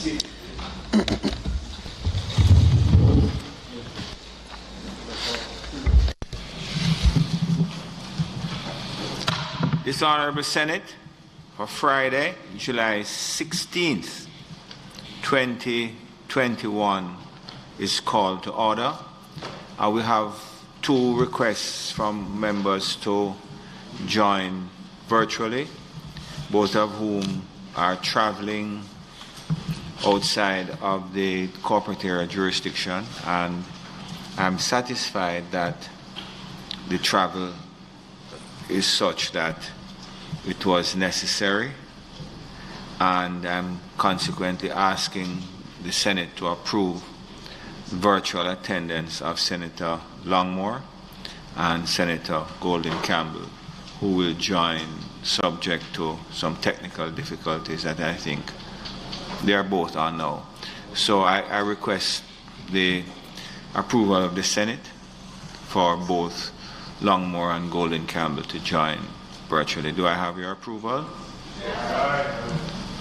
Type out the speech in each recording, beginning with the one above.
This Honorable Senate for Friday, July 16th, 2021 is called to order. We have two requests from members to join virtually, both of whom are traveling outside of the corporate area jurisdiction, and I'm satisfied that the travel is such that it was necessary, and I'm consequently asking the Senate to approve virtual attendance of Senator Longmore and Senator Golden Campbell, who will join subject to some technical difficulties that I think they are both on now. So I request the approval of the Senate for both Longmore and Golden Campbell to join virtually. Do I have your approval? Yes.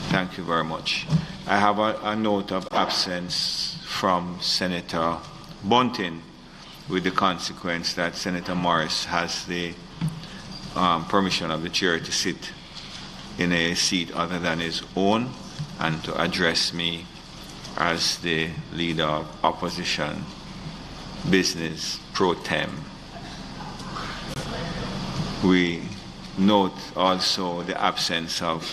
Thank you very much. I have a note of absence from Senator Bunting, with the consequence that Senator Morris has the permission of the chair to sit in a seat other than his own and to address me as the leader of opposition business pro tem. We note also the absence of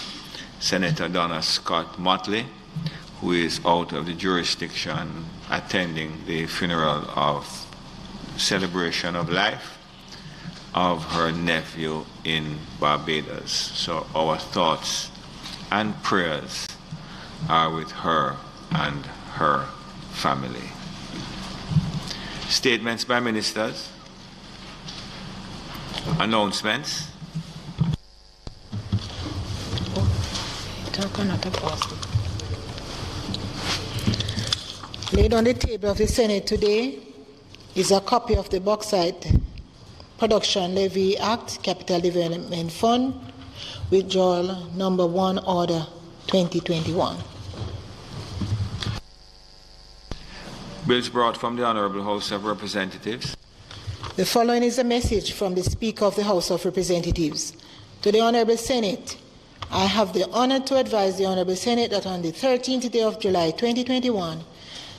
Senator Donna Scott Motley, who is out of the jurisdiction attending the funeral of celebration of life of her nephew in Barbados. So our thoughts and prayers are with her and her family. Statements by ministers. Announcements. Laid on the table of the Senate today is a copy of the Bauxite Production Levy Act, Capital Development Fund, withdrawal number 1, order 2021. Bills brought from the Honorable House of Representatives. The following is a message from the Speaker of the House of Representatives. To the Honorable Senate, I have the honor to advise the Honorable Senate that on the 13th day of July 2021,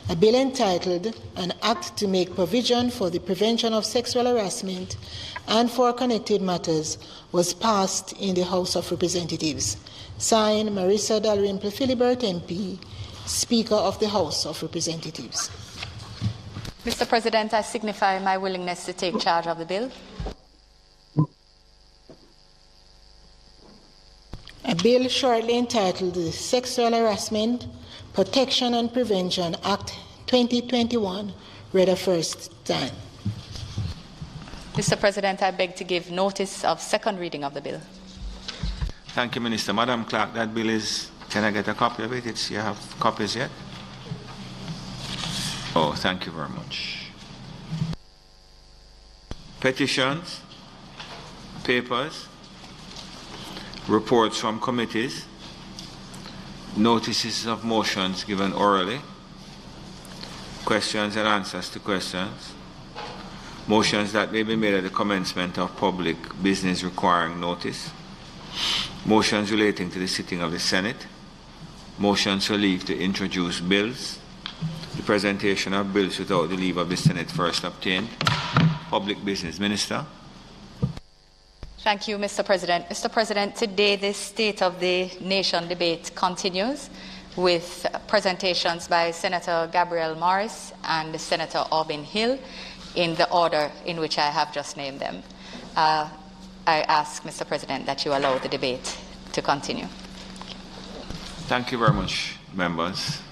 a bill entitled An Act to Make Provision for the Prevention of Sexual Harassment and for Connected Matters was passed in the House of Representatives. Signed, Marissa Dalrymple Philibert, MP, Speaker of the House of Representatives. Mr. President, I signify my willingness to take charge of the bill. A bill shortly entitled the Sexual Harassment, Protection and Prevention Act 2021 read a first time. Mr. President, I beg to give notice of second reading of the bill. Thank you, Minister. Madam Clerk, that bill is, can I get a copy of it? You have copies yet? Oh, thank you very much. Petitions, papers, reports from committees, notices of motions given orally, questions and answers to questions, motions that may be made at the commencement of public business requiring notice, motions relating to the sitting of the Senate, motions for leave to introduce bills, the presentation of bills without the leave of the Senate first obtained. Public Business Minister. Thank you, Mr. President. Mr. President, today the State of the Nation debate continues with presentations by Senator Gabriel Morris and Senator Aubin Hill in the order in which I have just named them. I ask, Mr. President, that you allow the debate to continue. Thank you very much, members.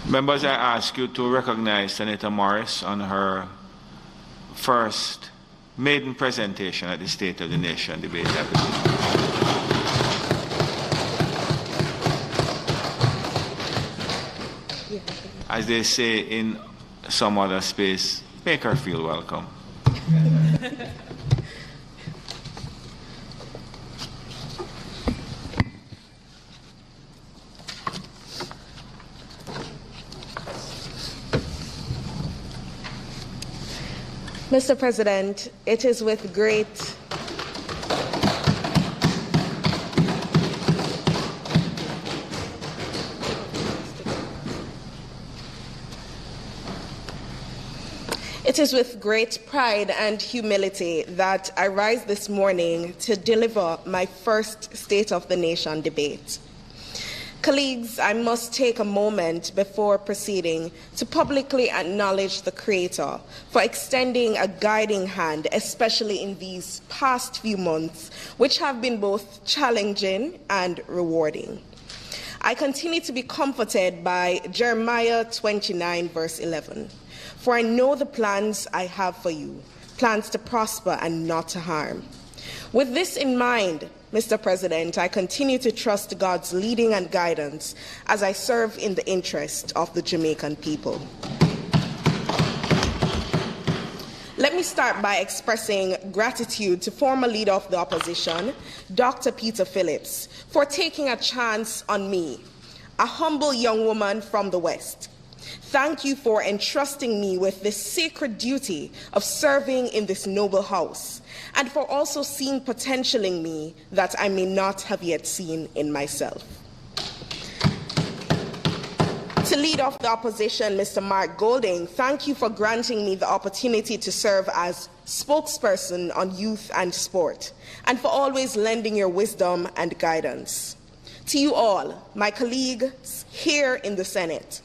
Members, I ask you to recognize Senator Morris on her first maiden presentation at the State of the Nation debate. as they say in some other space, make her feel welcome. Mr. President, it is with great pride and humility that I rise this morning to deliver my first State of the Nation debate. Colleagues, I must take a moment before proceeding to publicly acknowledge the Creator for extending a guiding hand, especially in these past few months, which have been both challenging and rewarding. I continue to be comforted by Jeremiah 29, verse 11. For I know the plans I have for you, plans to prosper and not to harm. With this in mind, Mr. President, I continue to trust God's leading and guidance as I serve in the interest of the Jamaican people. Let me start by expressing gratitude to former Leader of the Opposition, Dr. Peter Phillips, for taking a chance on me, a humble young woman from the West. Thank you for entrusting me with this sacred duty of serving in this noble house, and for also seeing potential in me that I may not have yet seen in myself. To Leader of the Opposition, Mr. Mark Golding, thank you for granting me the opportunity to serve as spokesperson on youth and sport, and for always lending your wisdom and guidance. To you all, my colleagues here in the Senate,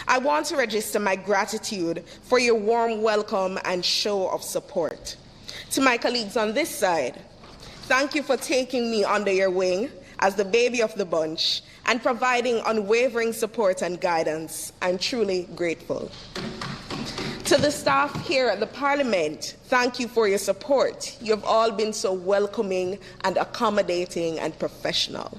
I want to register my gratitude for your warm welcome and show of support. To my colleagues on this side, thank you for taking me under your wing as the baby of the bunch and providing unwavering support and guidance. I'm truly grateful. To the staff here at the Parliament, thank you for your support. You have all been so welcoming and accommodating and professional.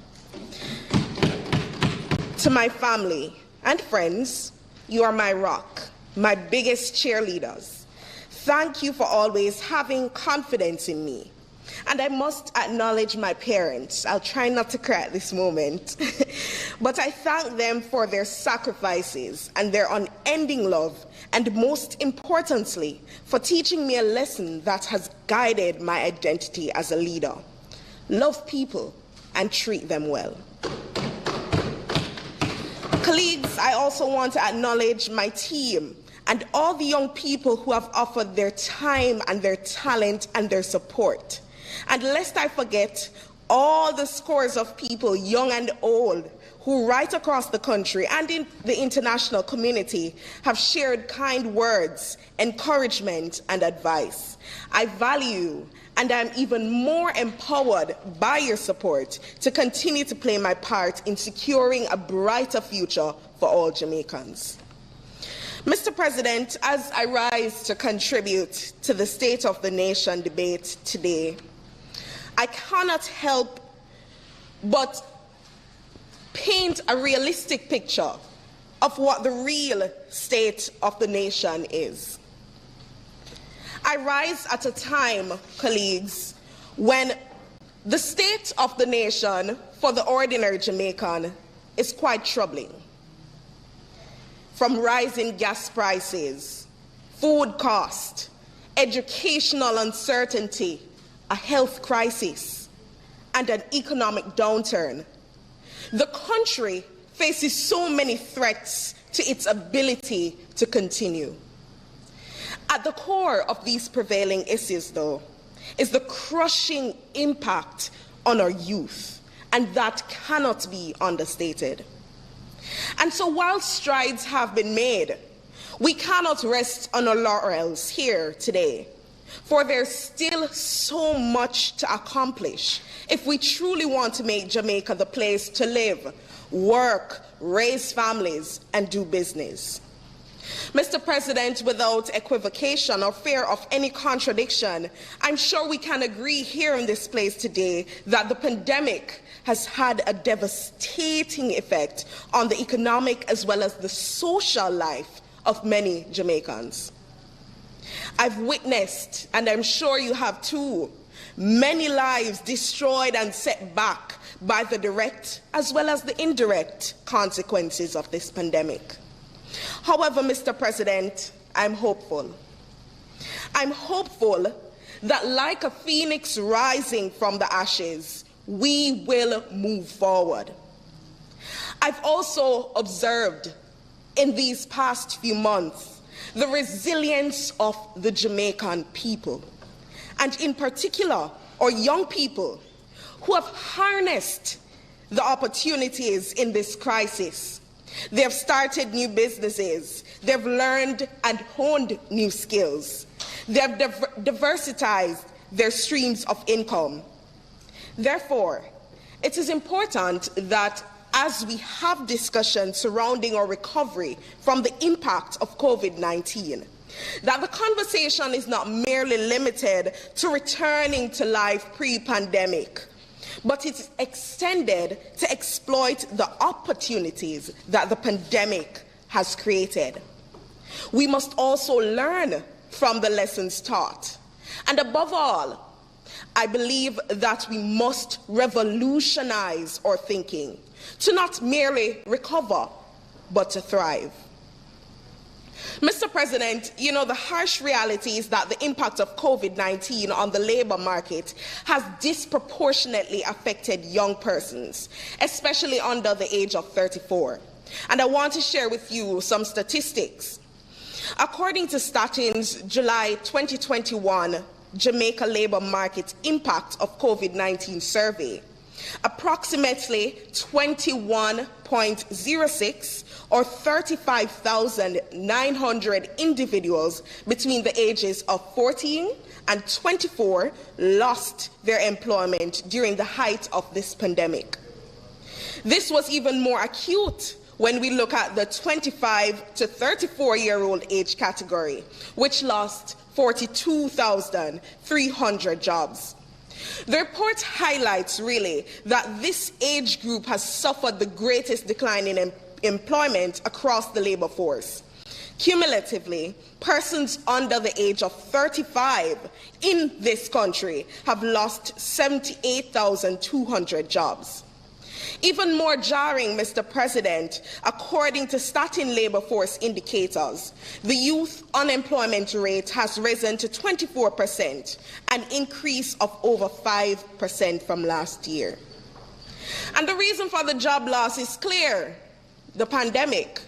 To my family and friends, you are my rock, my biggest cheerleaders. Thank you for always having confidence in me. And I must acknowledge my parents. I'll try not to cry at this moment. But I thank them for their sacrifices and their unending love, and most importantly, for teaching me a lesson that has guided my identity as a leader. Love people and treat them well. Colleagues, I also want to acknowledge my team and all the young people who have offered their time and their talent and their support. And lest I forget, all the scores of people, young and old, who right across the country and in the international community have shared kind words, encouragement, and advice. I value and I'm even more empowered by your support to continue to play my part in securing a brighter future for all Jamaicans. Mr. President, as I rise to contribute to the State of the Nation debate today, I cannot help but paint a realistic picture of what the real state of the nation is. I rise at a time, colleagues, when the state of the nation for the ordinary Jamaican is quite troubling. From rising gas prices, food cost, educational uncertainty, a health crisis, and an economic downturn, the country faces so many threats to its ability to continue. At the core of these prevailing issues, though, is the crushing impact on our youth, and that cannot be understated. And so while strides have been made, we cannot rest on our laurels here today, for there's still so much to accomplish if we truly want to make Jamaica the place to live, work, raise families, and do business. Mr. President, without equivocation or fear of any contradiction, I'm sure we can agree here in this place today that the pandemic has had a devastating effect on the economic as well as the social life of many Jamaicans. I've witnessed, and I'm sure you have too, many lives destroyed and set back by the direct as well as the indirect consequences of this pandemic. However, Mr. President, I'm hopeful. I'm hopeful that like a phoenix rising from the ashes, we will move forward. I've also observed in these past few months the resilience of the Jamaican people, and in particular, our young people who have harnessed the opportunities in this crisis. They have started new businesses. They've learned and honed new skills. They have diversified their streams of income. Therefore, it is important that as we have discussions surrounding our recovery from the impact of COVID-19, that the conversation is not merely limited to returning to life pre-pandemic, but it is extended to exploit the opportunities that the pandemic has created. We must also learn from the lessons taught. And above all, I believe that we must revolutionize our thinking to not merely recover, but to thrive. Mr. President, you know, the harsh reality is that the impact of COVID-19 on the labor market has disproportionately affected young persons, especially under the age of 34. And I want to share with you some statistics. According to Statin's July 2021 Jamaica labor market impact of COVID-19 survey, approximately 21.06 or 35,900 individuals between the ages of 14 and 24 lost their employment during the height of this pandemic. This was even more acute when we look at the 25 to 34-year-old age category, which lost 42,300 jobs. The report highlights really that this age group has suffered the greatest decline in employment across the labor force. Cumulatively, persons under the age of 35 in this country have lost 78,200 jobs. Even more jarring, Mr. President, according to Statin labor force indicators, the youth unemployment rate has risen to 24%, an increase of over 5% from last year. And the reason for the job loss is clear: the pandemic.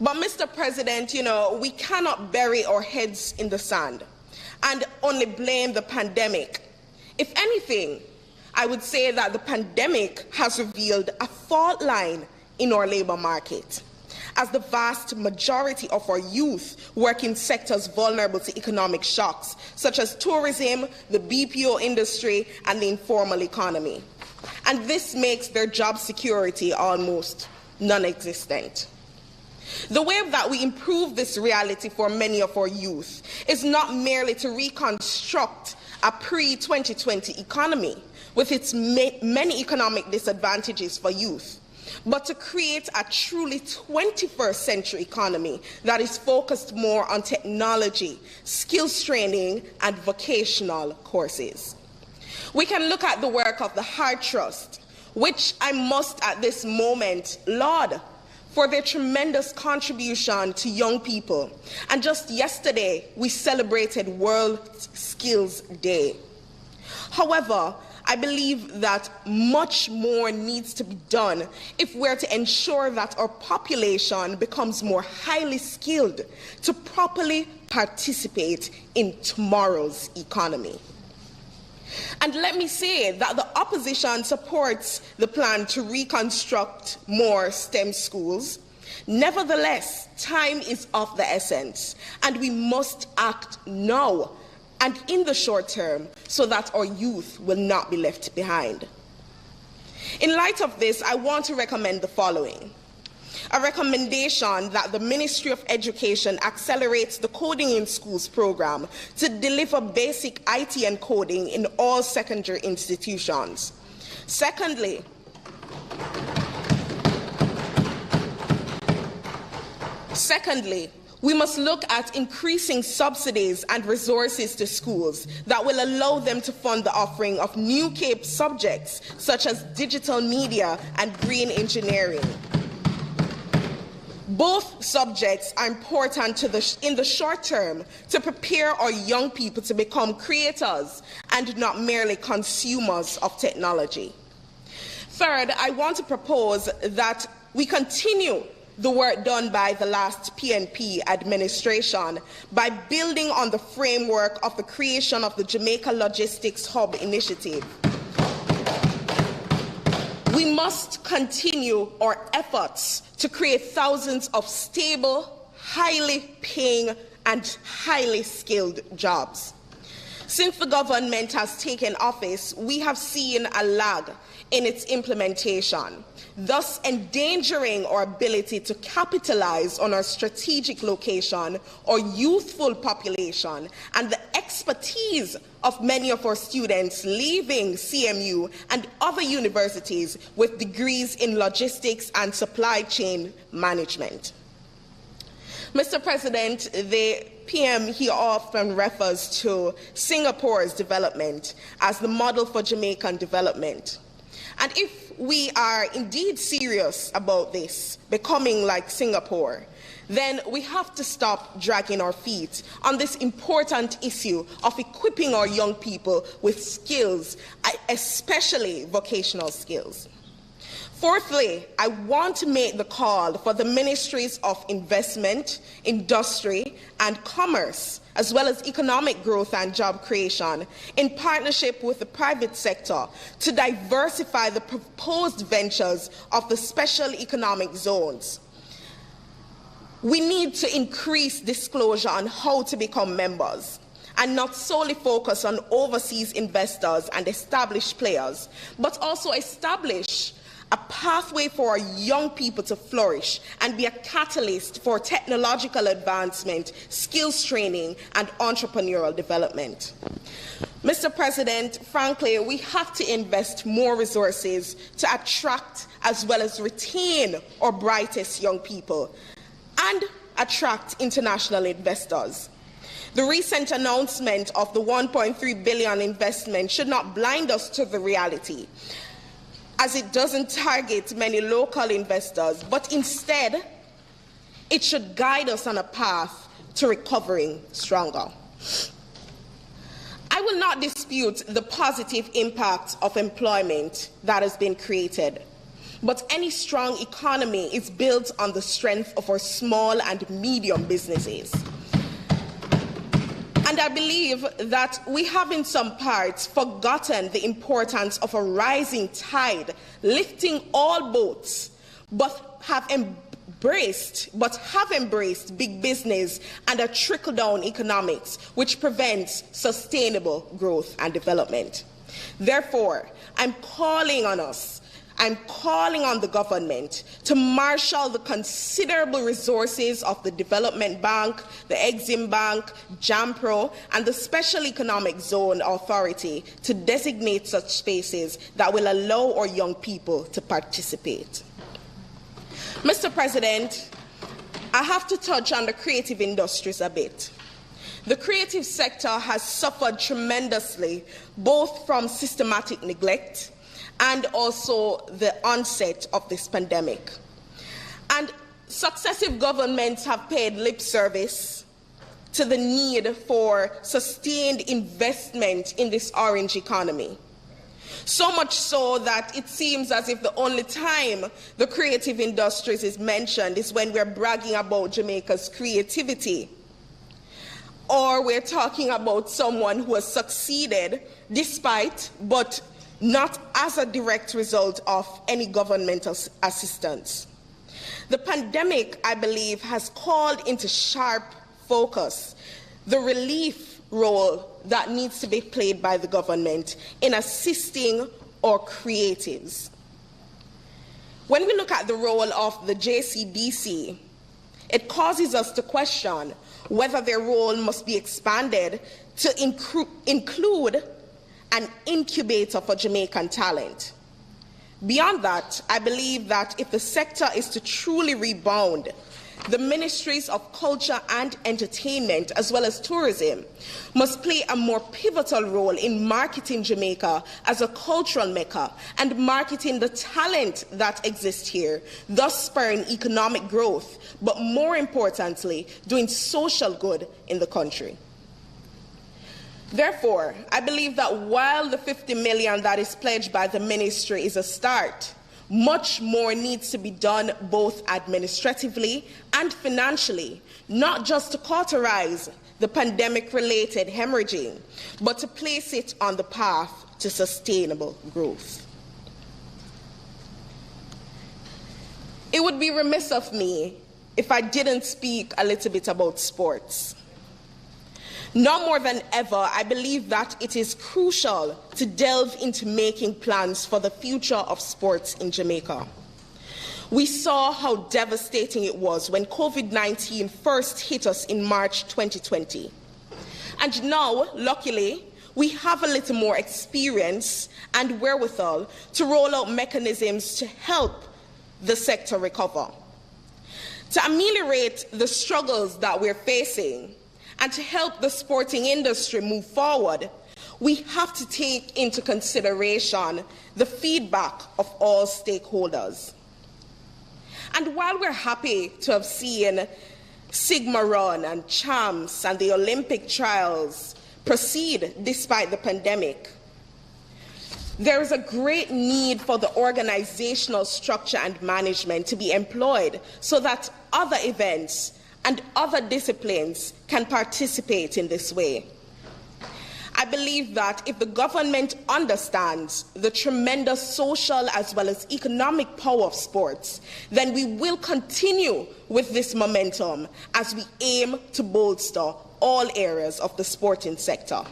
But Mr. President, you know, we cannot bury our heads in the sand and only blame the pandemic. If anything, I would say that the pandemic has revealed a fault line in our labor market, as the vast majority of our youth work in sectors vulnerable to economic shocks, such as tourism, the BPO industry, and the informal economy. And this makes their job security almost non-existent. The way that we improve this reality for many of our youth is not merely to reconstruct a pre-2020 economy with its many economic disadvantages for youth, but to create a truly 21st century economy that is focused more on technology, skills training, and vocational courses. We can look at the work of the Heart Trust, which I must at this moment laud for their tremendous contribution to young people. And just yesterday, we celebrated World Skills Day. However, I believe that much more needs to be done if we're to ensure that our population becomes more highly skilled to properly participate in tomorrow's economy. And let me say that the opposition supports the plan to reconstruct more STEM schools. Nevertheless, time is of the essence, and we must act now and in the short term so that our youth will not be left behind. In light of this, I want to recommend the following. a recommendation that the Ministry of Education accelerates the Coding in Schools program to deliver basic IT and coding in all secondary institutions. Secondly, we must look at increasing subsidies and resources to schools that will allow them to fund the offering of new CAPE subjects such as digital media and green engineering. Both subjects are important in the short term to prepare our young people to become creators and not merely consumers of technology. Third, I want to propose that we continue the work done by the last PNP administration by building on the framework of the creation of the Jamaica Logistics Hub initiative. We must continue our efforts to create thousands of stable, highly paying and highly skilled jobs. Since the government has taken office, we have seen a lag in its implementation, thus endangering our ability to capitalize on our strategic location, our youthful population, and the expertise of many of our students leaving CMU and other universities with degrees in logistics and supply chain management. Mr. President, the PM here often refers to Singapore's development as the model for Jamaican development. And if we are indeed serious about this, becoming like Singapore, then we have to stop dragging our feet on this important issue of equipping our young people with skills, especially vocational skills. Fourthly, I want to make the call for the Ministries of Investment, Industry and Commerce, as well as Economic Growth and Job Creation, in partnership with the private sector, to diversify the proposed ventures of the special economic zones. We need to increase disclosure on how to become members, and not solely focus on overseas investors and established players, but also establish a pathway for our young people to flourish and be a catalyst for technological advancement, skills training, and entrepreneurial development. Mr. President, frankly, we have to invest more resources to attract as well as retain our brightest young people and attract international investors. The recent announcement of the $1.3 billion investment should not blind us to the reality, as it doesn't target many local investors, but instead, it should guide us on a path to recovering stronger. I will not dispute the positive impact of employment that has been created, but any strong economy is built on the strength of our small and medium businesses. And I believe that we have in some parts forgotten the importance of a rising tide lifting all boats, but have embraced big business and a trickle-down economics which prevents sustainable growth and development. Therefore, I'm calling on the government to marshal the considerable resources of the Development Bank, the Exim Bank, JAMPRO, and the Special Economic Zone Authority to designate such spaces that will allow our young people to participate. Mr. President, I have to touch on the creative industries a bit. The creative sector has suffered tremendously, both from systematic neglect and also the onset of this pandemic. And successive governments have paid lip service to the need for sustained investment in this orange economy. So much so that it seems as if the only time the creative industries is mentioned is when we're bragging about Jamaica's creativity, or we're talking about someone who has succeeded despite, but not as a direct result of any governmental assistance. The pandemic, I believe, has called into sharp focus the relief role that needs to be played by the government in assisting our creatives. When we look at the role of the JCDC, it causes us to question whether their role must be expanded to include an incubator for Jamaican talent. Beyond that, I believe that if the sector is to truly rebound, the ministries of culture and entertainment, as well as tourism, must play a more pivotal role in marketing Jamaica as a cultural mecca and marketing the talent that exists here, thus spurring economic growth, but more importantly, doing social good in the country. Therefore, I believe that while the $50 million that is pledged by the ministry is a start, much more needs to be done both administratively and financially, not just to cauterize the pandemic-related hemorrhaging, but to place it on the path to sustainable growth. It would be remiss of me if I didn't speak a little bit about sports. Now more than ever, I believe that it is crucial to delve into making plans for the future of sports in Jamaica. We saw how devastating it was when COVID-19 first hit us in March 2020. And now, luckily, we have a little more experience and wherewithal to roll out mechanisms to help the sector recover. To ameliorate the struggles that we're facing, and to help the sporting industry move forward, we have to take into consideration the feedback of all stakeholders. And while we're happy to have seen Sigma Run and Champs and the Olympic trials proceed despite the pandemic, there is a great need for the organizational structure and management to be employed so that other events and other disciplines can participate in this way. I believe that if the government understands the tremendous social as well as economic power of sports, then we will continue with this momentum as we aim to bolster all areas of the sporting sector.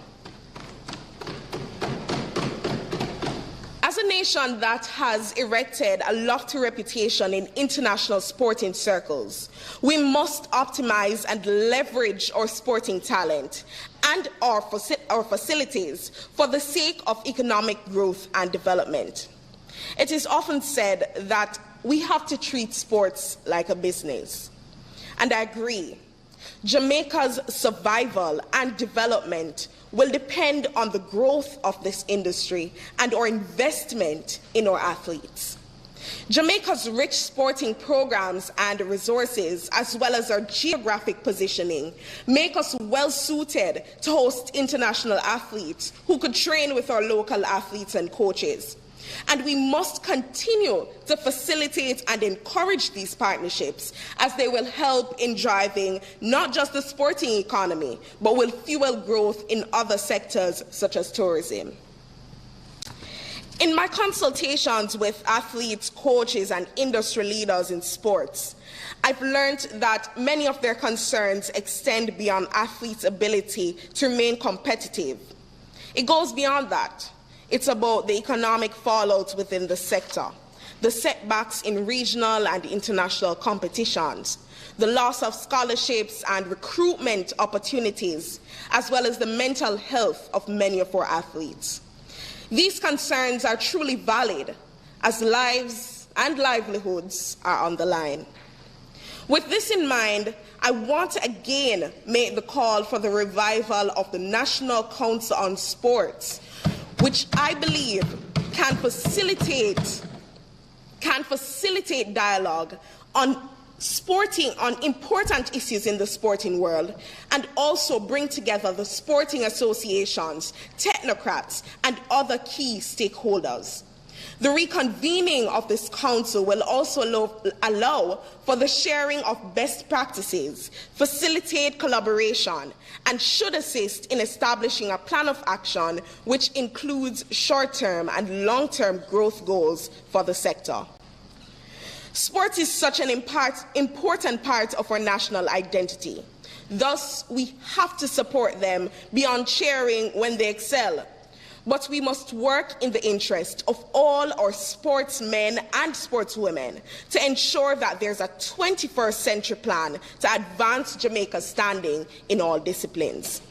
As a nation that has erected a lofty reputation in international sporting circles, we must optimize and leverage our sporting talent and our facilities for the sake of economic growth and development. It is often said that we have to treat sports like a business, and I agree. Jamaica's survival and development will depend on the growth of this industry and our investment in our athletes. Jamaica's rich sporting programs and resources, as well as our geographic positioning, make us well suited to host international athletes who could train with our local athletes and coaches. And we must continue to facilitate and encourage these partnerships, as they will help in driving not just the sporting economy, but will fuel growth in other sectors such as tourism. In my consultations with athletes, coaches, and industry leaders in sports, I've learned that many of their concerns extend beyond athletes' ability to remain competitive. It goes beyond that. It's about the economic fallout within the sector, the setbacks in regional and international competitions, the loss of scholarships and recruitment opportunities, as well as the mental health of many of our athletes. These concerns are truly valid, as lives and livelihoods are on the line. With this in mind, I want to again make the call for the revival of the National Council on Sports, which I believe can facilitate dialogue on important issues in the sporting world, and also bring together the sporting associations, technocrats, and other key stakeholders. The reconvening of this council will also allow for the sharing of best practices, facilitate collaboration, and should assist in establishing a plan of action which includes short-term and long-term growth goals for the sector. Sports is such an important part of our national identity. Thus, we have to support them beyond cheering when they excel, but we must work in the interest of all our sportsmen and sportswomen to ensure that there's a 21st century plan to advance Jamaica's standing in all disciplines.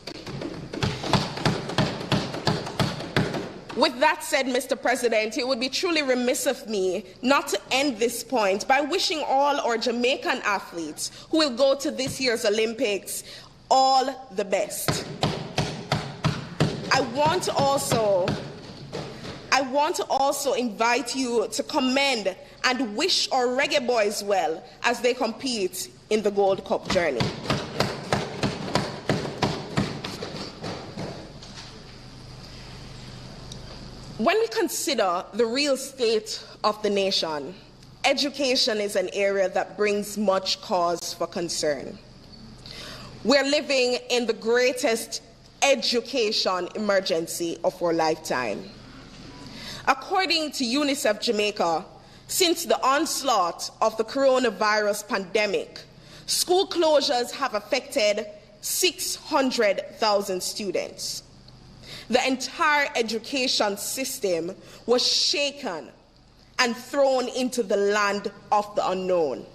With that said, Mr. President, it would be truly remiss of me not to end this point by wishing all our Jamaican athletes who will go to this year's Olympics all the best. I want to also invite you to commend and wish our reggae boys well as they compete in the Gold Cup journey. When we consider the real state of the nation, education is an area that brings much cause for concern. We're living in the greatest education emergency of our lifetime. According to UNICEF Jamaica, since the onslaught of the coronavirus pandemic, school closures have affected 600,000 students. The entire education system was shaken and thrown into the land of the unknown.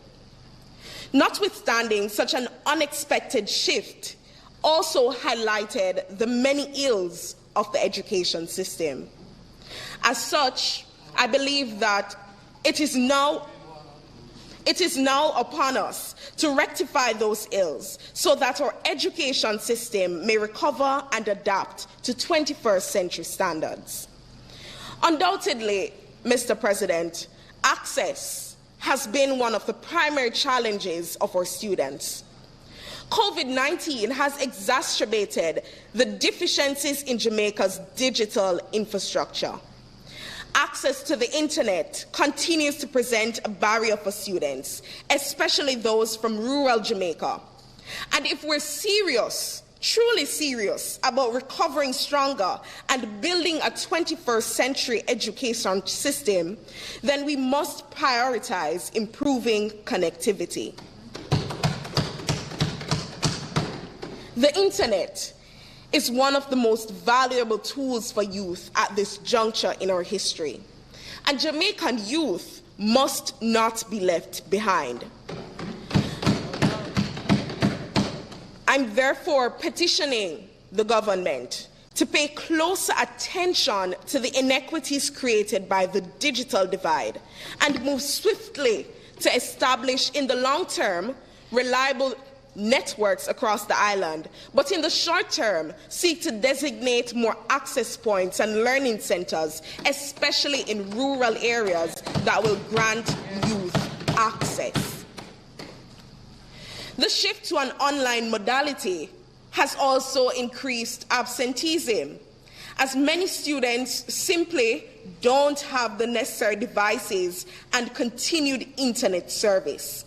Notwithstanding such an unexpected shift, also highlighted the many ills of the education system. As such, I believe that it is now upon us to rectify those ills so that our education system may recover and adapt to 21st century standards. Undoubtedly, Mr. President, access has been one of the primary challenges of our students. COVID-19 has exacerbated the deficiencies in Jamaica's digital infrastructure. Access to the internet continues to present a barrier for students, especially those from rural Jamaica. And if we're serious, truly serious, about recovering stronger and building a 21st century education system, then we must prioritize improving connectivity. The internet is one of the most valuable tools for youth at this juncture in our history, and Jamaican youth must not be left behind. I'm therefore petitioning the government to pay closer attention to the inequities created by the digital divide and move swiftly to establish in the long term reliable networks across the island, but in the short term, seek to designate more access points and learning centers, especially in rural areas, that will grant youth access. The shift to an online modality has also increased absenteeism, as many students simply don't have the necessary devices and continued internet service.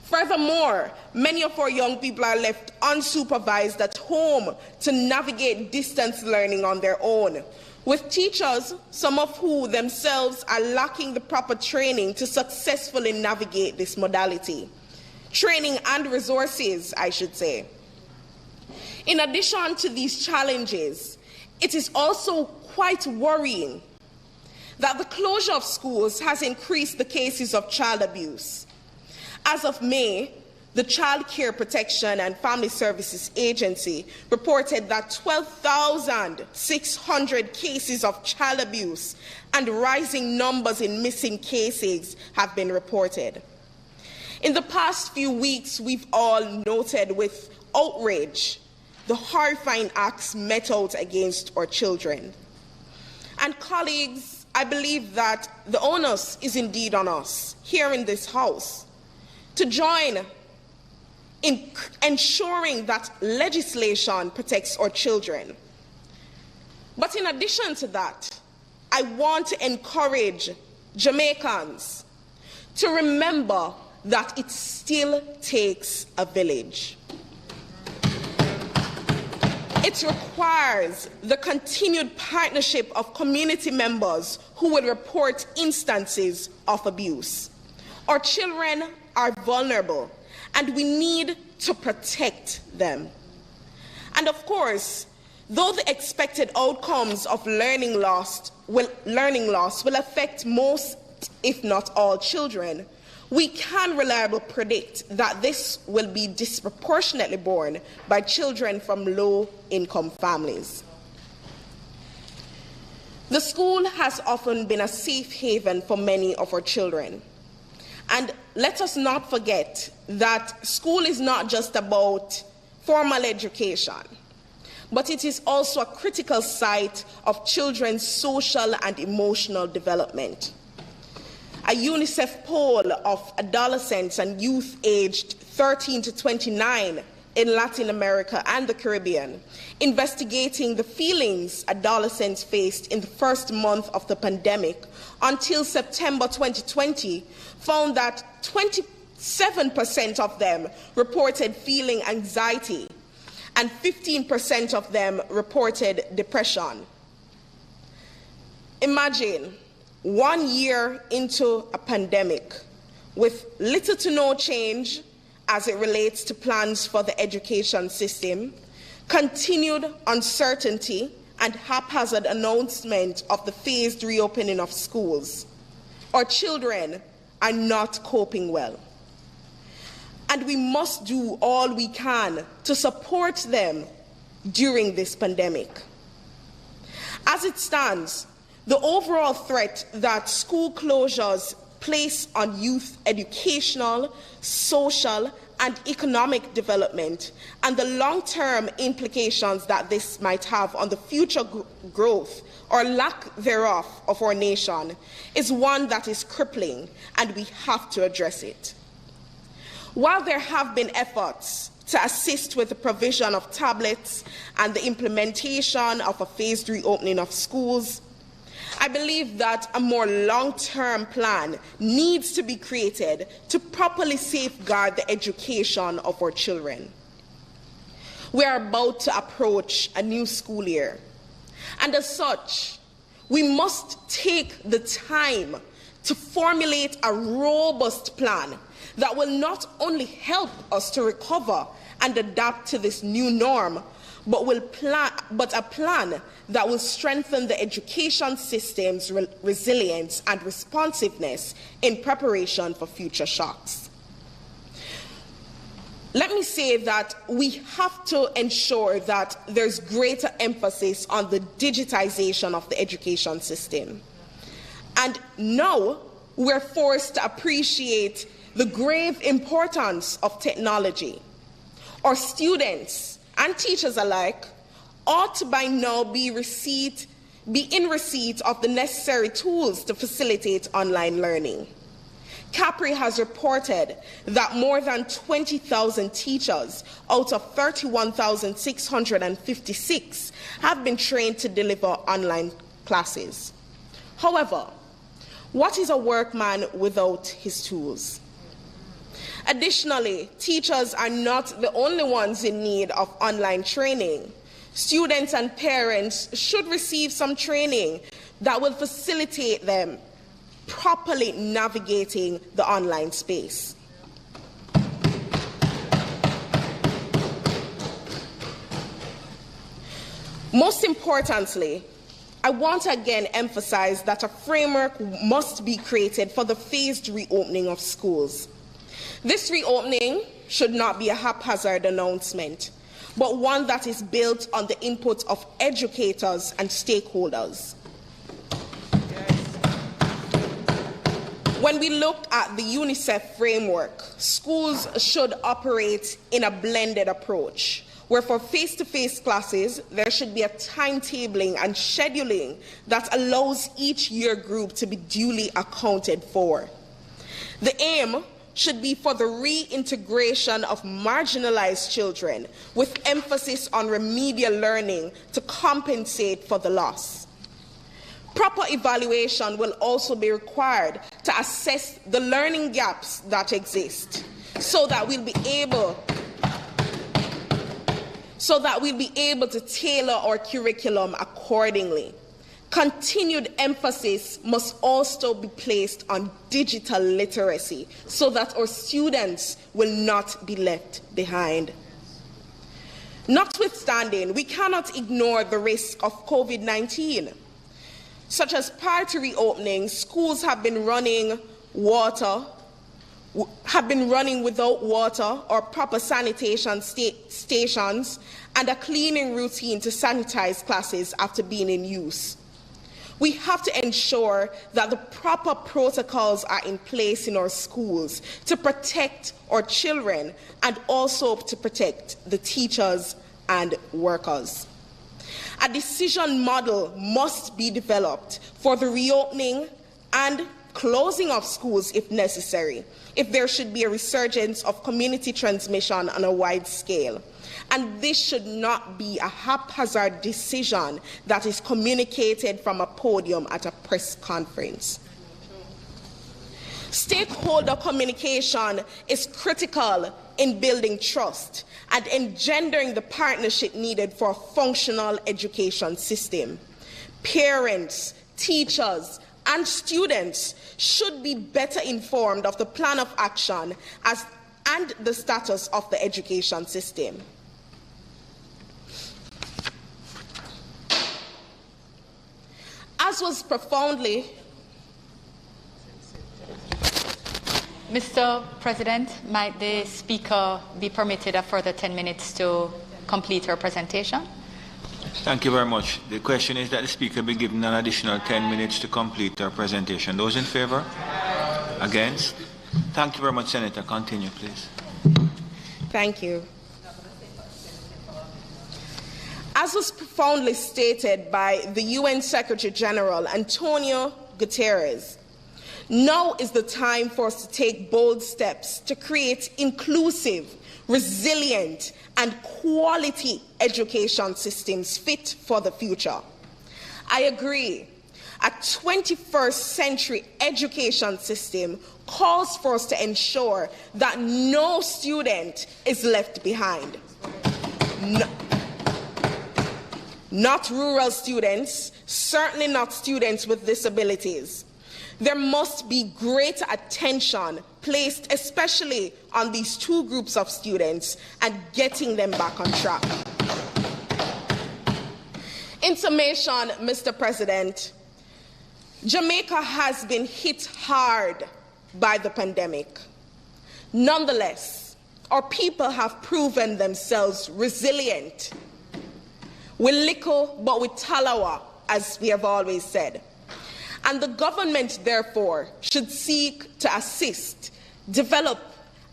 Furthermore, many of our young people are left unsupervised at home to navigate distance learning on their own, with teachers, some of who themselves are lacking the proper training to successfully navigate this modality. Training and resources, I should say. In addition to these challenges, it is also quite worrying that the closure of schools has increased the cases of child abuse. As of May, the Child Care Protection and Family Services Agency reported that 12,600 cases of child abuse and rising numbers in missing cases have been reported. In the past few weeks, we've all noted with outrage the horrifying acts meted out against our children. And colleagues, I believe that the onus is indeed on us here in this House to join in ensuring that legislation protects our children. But in addition to that, I want to encourage Jamaicans to remember that it still takes a village. It requires the continued partnership of community members who will report instances of abuse. Our children are vulnerable, and we need to protect them. And of course, Though the expected outcomes of learning loss will affect most, if not all, children, we can reliably predict that this will be disproportionately borne by children from low-income families. The school has often been a safe haven for many of our children. And let us not forget that school is not just about formal education, but it is also a critical site of children's social and emotional development. A UNICEF poll of adolescents and youth aged 13 to 29 in Latin America and the Caribbean, investigating the feelings adolescents faced in the first month of the pandemic until September 2020, found that 27% of them reported feeling anxiety and 15% of them reported depression. Imagine 1 year into a pandemic with little to no change as it relates to plans for the education system, continued uncertainty and haphazard announcement of the phased reopening of schools. Our children are not coping well. And we must do all we can to support them during this pandemic. As it stands, the overall threat that school closures place on youth educational, social, and economic development, and the long-term implications that this might have on the future growth or lack thereof of our nation, is one that is crippling, and we have to address it. While there have been efforts to assist with the provision of tablets and the implementation of a phased reopening of schools, I believe that a more long-term plan needs to be created to properly safeguard the education of our children. We are about to approach a new school year, and as such, we must take the time to formulate a robust plan that will not only help us to recover and adapt to this new norm, but a plan that will strengthen the education system's resilience and responsiveness in preparation for future shocks. Let me say that we have to ensure that there's greater emphasis on the digitization of the education system. And now we're forced to appreciate the grave importance of technology. Our students and teachers alike ought to by now be in receipt of the necessary tools to facilitate online learning. Capri has reported that more than 20,000 teachers out of 31,656 have been trained to deliver online classes. However, what is a workman without his tools? Additionally, teachers are not the only ones in need of online training. Students and parents should receive some training that will facilitate them properly navigating the online space. Most importantly, I want to again emphasize that a framework must be created for the phased reopening of schools. This reopening should not be a haphazard announcement, but one that is built on the input of educators and stakeholders. When we look at the UNICEF framework, schools should operate in a blended approach, where for face-to-face classes, there should be a timetabling and scheduling that allows each year group to be duly accounted for. The aim should be for the reintegration of marginalized children, with emphasis on remedial learning to compensate for the loss. Proper evaluation will also be required to assess the learning gaps that exist, so that we'll be able to tailor our curriculum accordingly. Continued emphasis must also be placed on digital literacy so that our students will not be left behind. Notwithstanding, we cannot ignore the risk of COVID-19. Such as prior to reopening, schools have been running without water or proper sanitation stations and a cleaning routine to sanitize classes after being in use. We have to ensure that the proper protocols are in place in our schools to protect our children and also to protect the teachers and workers. A decision model must be developed for the reopening and closing of schools if necessary, if there should be a resurgence of community transmission on a wide scale. And this should not be a haphazard decision that is communicated from a podium at a press conference. Stakeholder communication is critical in building trust and engendering the partnership needed for a functional education system. Parents, teachers, and students should be better informed of the plan of action and the status of the education system. As was profoundly... Mr. President, might the Speaker be permitted a further 10 minutes to complete her presentation? Thank you very much. The question is that the Speaker be given an additional 10 minutes to complete her presentation. Those in favour? Against? Thank you very much, Senator. Continue, please. Thank you. As was profoundly stated by the UN Secretary General, Antonio Guterres, now is the time for us to take bold steps to create inclusive, resilient, and quality education systems fit for the future. I agree. A 21st century education system calls for us to ensure that no student is left behind. Not rural students, certainly not students with disabilities. There must be greater attention placed especially on these two groups of students and getting them back on track. In summation, Mr. President, Jamaica has been hit hard by the pandemic. Nonetheless, our people have proven themselves resilient. With little, but with talawa, as we have always said. And the government, therefore, should seek to assist, develop,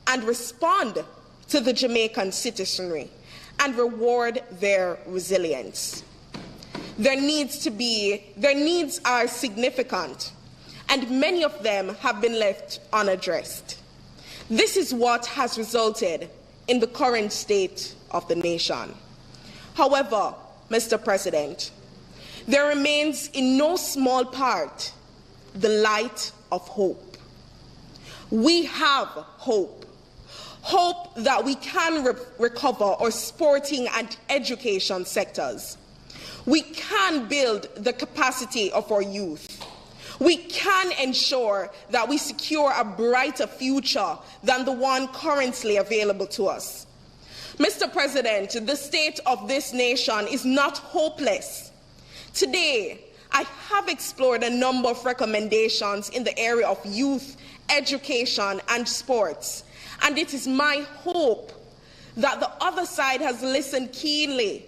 and respond to the Jamaican citizenry and reward their resilience. Their needs are significant, and many of them have been left unaddressed. This is what has resulted in the current state of the nation. However, Mr. President, there remains in no small part the light of hope. We have hope. Hope that we can recover our sporting and education sectors. We can build the capacity of our youth. We can ensure that we secure a brighter future than the one currently available to us. Mr. President, the state of this nation is not hopeless. Today, I have explored a number of recommendations in the area of youth, education, and sports, and it is my hope that the other side has listened keenly.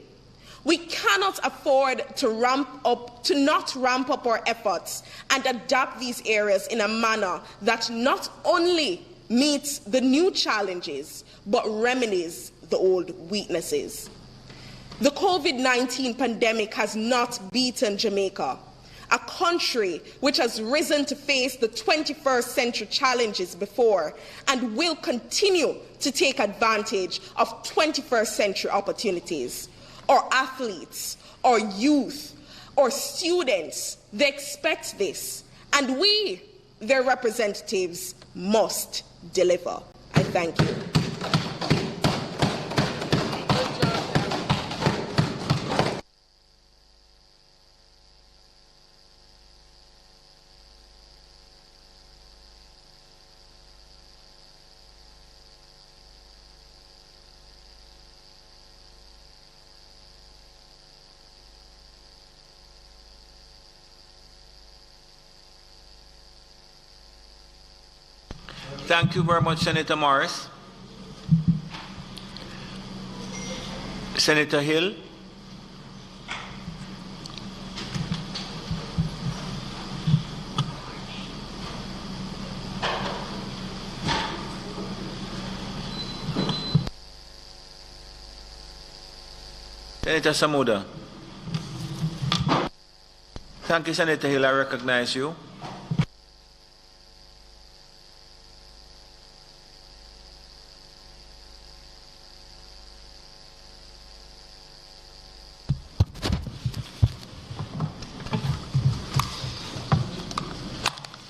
We cannot afford to not ramp up our efforts and adapt these areas in a manner that not only meets the new challenges, but remedies the old weaknesses. The COVID-19 pandemic has not beaten Jamaica, a country which has risen to face the 21st century challenges before and will continue to take advantage of 21st century opportunities. Our athletes, our youth, our students, they expect this, and we, their representatives, must deliver. I thank you. Thank you very much, Senator Morris. Senator Hill. Senator Samuda. Thank you, Senator Hill. I recognize you.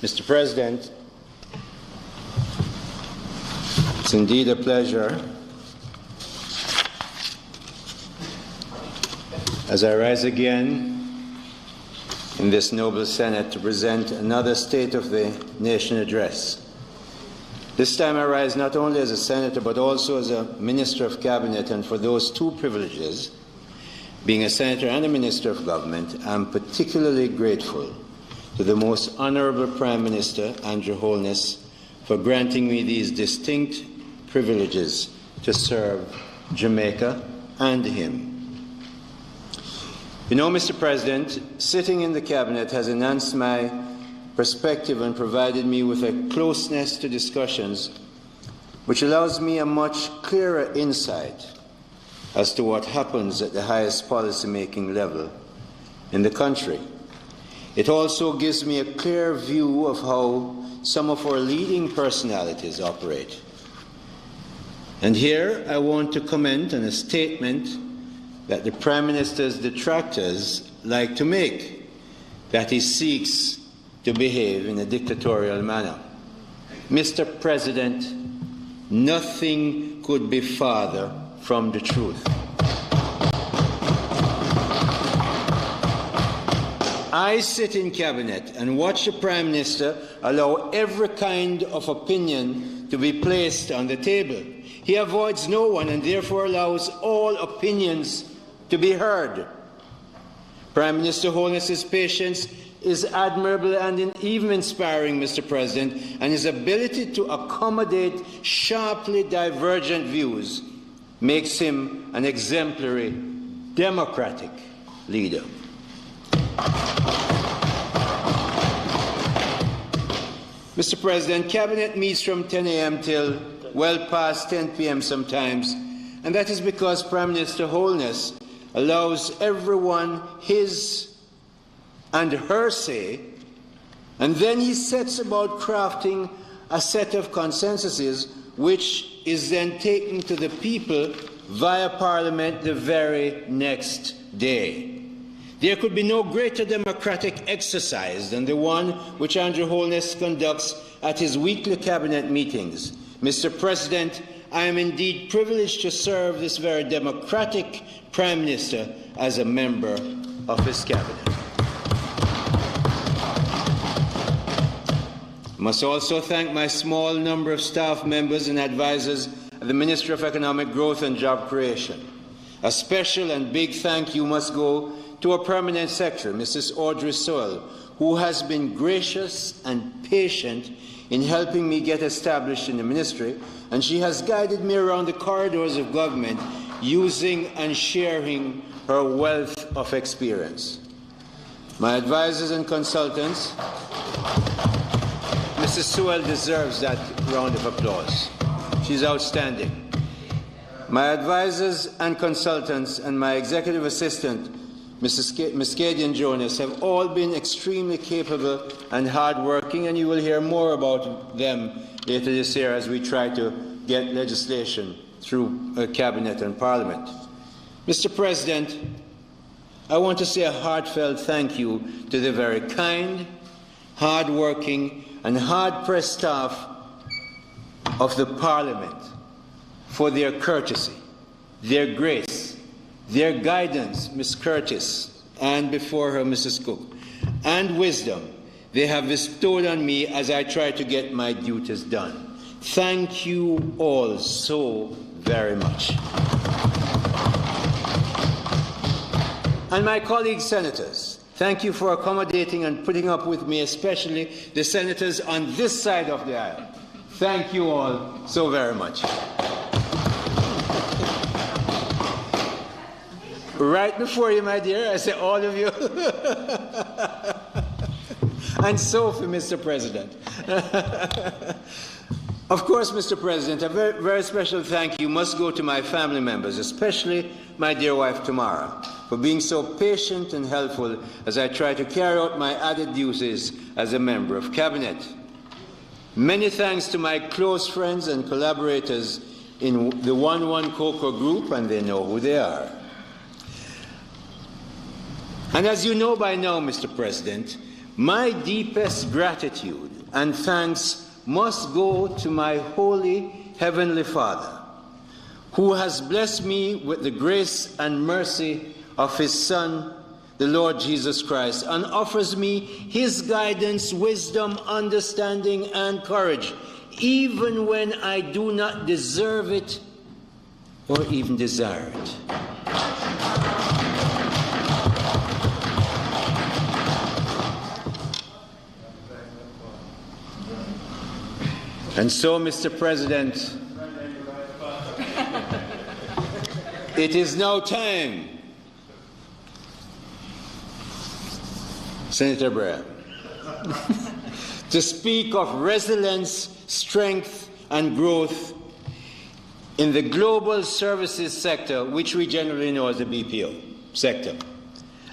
Mr. President, it's indeed a pleasure as I rise again in this noble Senate to present another State of the Nation address. This time I rise not only as a senator but also as a Minister of Cabinet, and for those two privileges, being a senator and a Minister of Government, I'm particularly grateful to the Most Honourable Prime Minister, Andrew Holness, for granting me these distinct privileges to serve Jamaica and him. You know, Mr. President, sitting in the Cabinet has enhanced my perspective and provided me with a closeness to discussions which allows me a much clearer insight as to what happens at the highest policy-making level in the country. It also gives me a clear view of how some of our leading personalities operate. And here I want to comment on a statement that the Prime Minister's detractors like to make, that he seeks to behave in a dictatorial manner. Mr. President, nothing could be farther from the truth. I sit in Cabinet and watch the Prime Minister allow every kind of opinion to be placed on the table. He avoids no one and therefore allows all opinions to be heard. Prime Minister Holness's patience is admirable and even inspiring, Mr. President, and his ability to accommodate sharply divergent views makes him an exemplary democratic leader. Mr. President, Cabinet meets from 10 a.m. till well past 10 p.m. sometimes, and that is because Prime Minister Holness allows everyone his and her say, and then he sets about crafting a set of consensuses which is then taken to the people via Parliament the very next day. There could be no greater democratic exercise than the one which Andrew Holness conducts at his weekly Cabinet meetings. Mr. President, I am indeed privileged to serve this very democratic Prime Minister as a member of his Cabinet. I must also thank my small number of staff members and advisors at the Ministry of Economic Growth and Job Creation. A special and big thank you must go to our Permanent Secretary, Mrs. Audrey Sewell, who has been gracious and patient in helping me get established in the ministry, and she has guided me around the corridors of government using and sharing her wealth of experience. My advisors and consultants, Mrs. Sewell deserves that round of applause. She's outstanding. My advisors and consultants and my executive assistant, Ms. Cadian Jonas, have all been extremely capable and hardworking, and you will hear more about them later this year as we try to get legislation through Cabinet and Parliament. Mr. President, I want to say a heartfelt thank you to the very kind, hardworking and hard-pressed staff of the Parliament for their courtesy, their grace, their guidance, Ms. Curtis, and before her, Mrs. Cook, and wisdom they have bestowed on me as I try to get my duties done. Thank you all so very much. And my colleague senators, thank you for accommodating and putting up with me, especially the senators on this side of the aisle. Thank you all so very much. Right before you, my dear, I say all of you. And Sophie, Mr. President. Of course, Mr. President, a very, very special thank you must go to my family members, especially my dear wife, Tamara, for being so patient and helpful as I try to carry out my added duties as a member of Cabinet. Many thanks to my close friends and collaborators in the 1-1 Cocoa Group, and they know who they are. And as you know by now, Mr. President, my deepest gratitude and thanks must go to my Holy Heavenly Father, who has blessed me with the grace and mercy of His Son, the Lord Jesus Christ, and offers me His guidance, wisdom, understanding, and courage, even when I do not deserve it or even desire it. And so, Mr. President, it is now time, Senator Brea, to speak of resilience, strength, and growth in the global services sector, which we generally know as the BPO sector.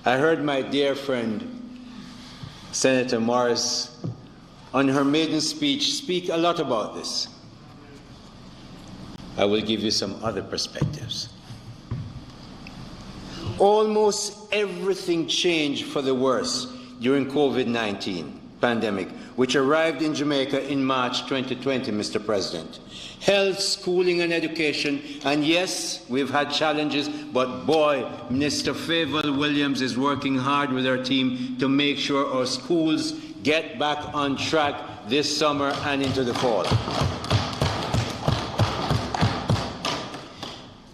I heard my dear friend, Senator Morris, on her maiden speech, speak a lot about this. I will give you some other perspectives. Almost everything changed for the worse during COVID-19 pandemic, which arrived in Jamaica in March 2020, Mr. President. Health, schooling, and education, and yes, we've had challenges, but boy, Mr. Favour Williams is working hard with our team to make sure our schools get back on track this summer and into the fall.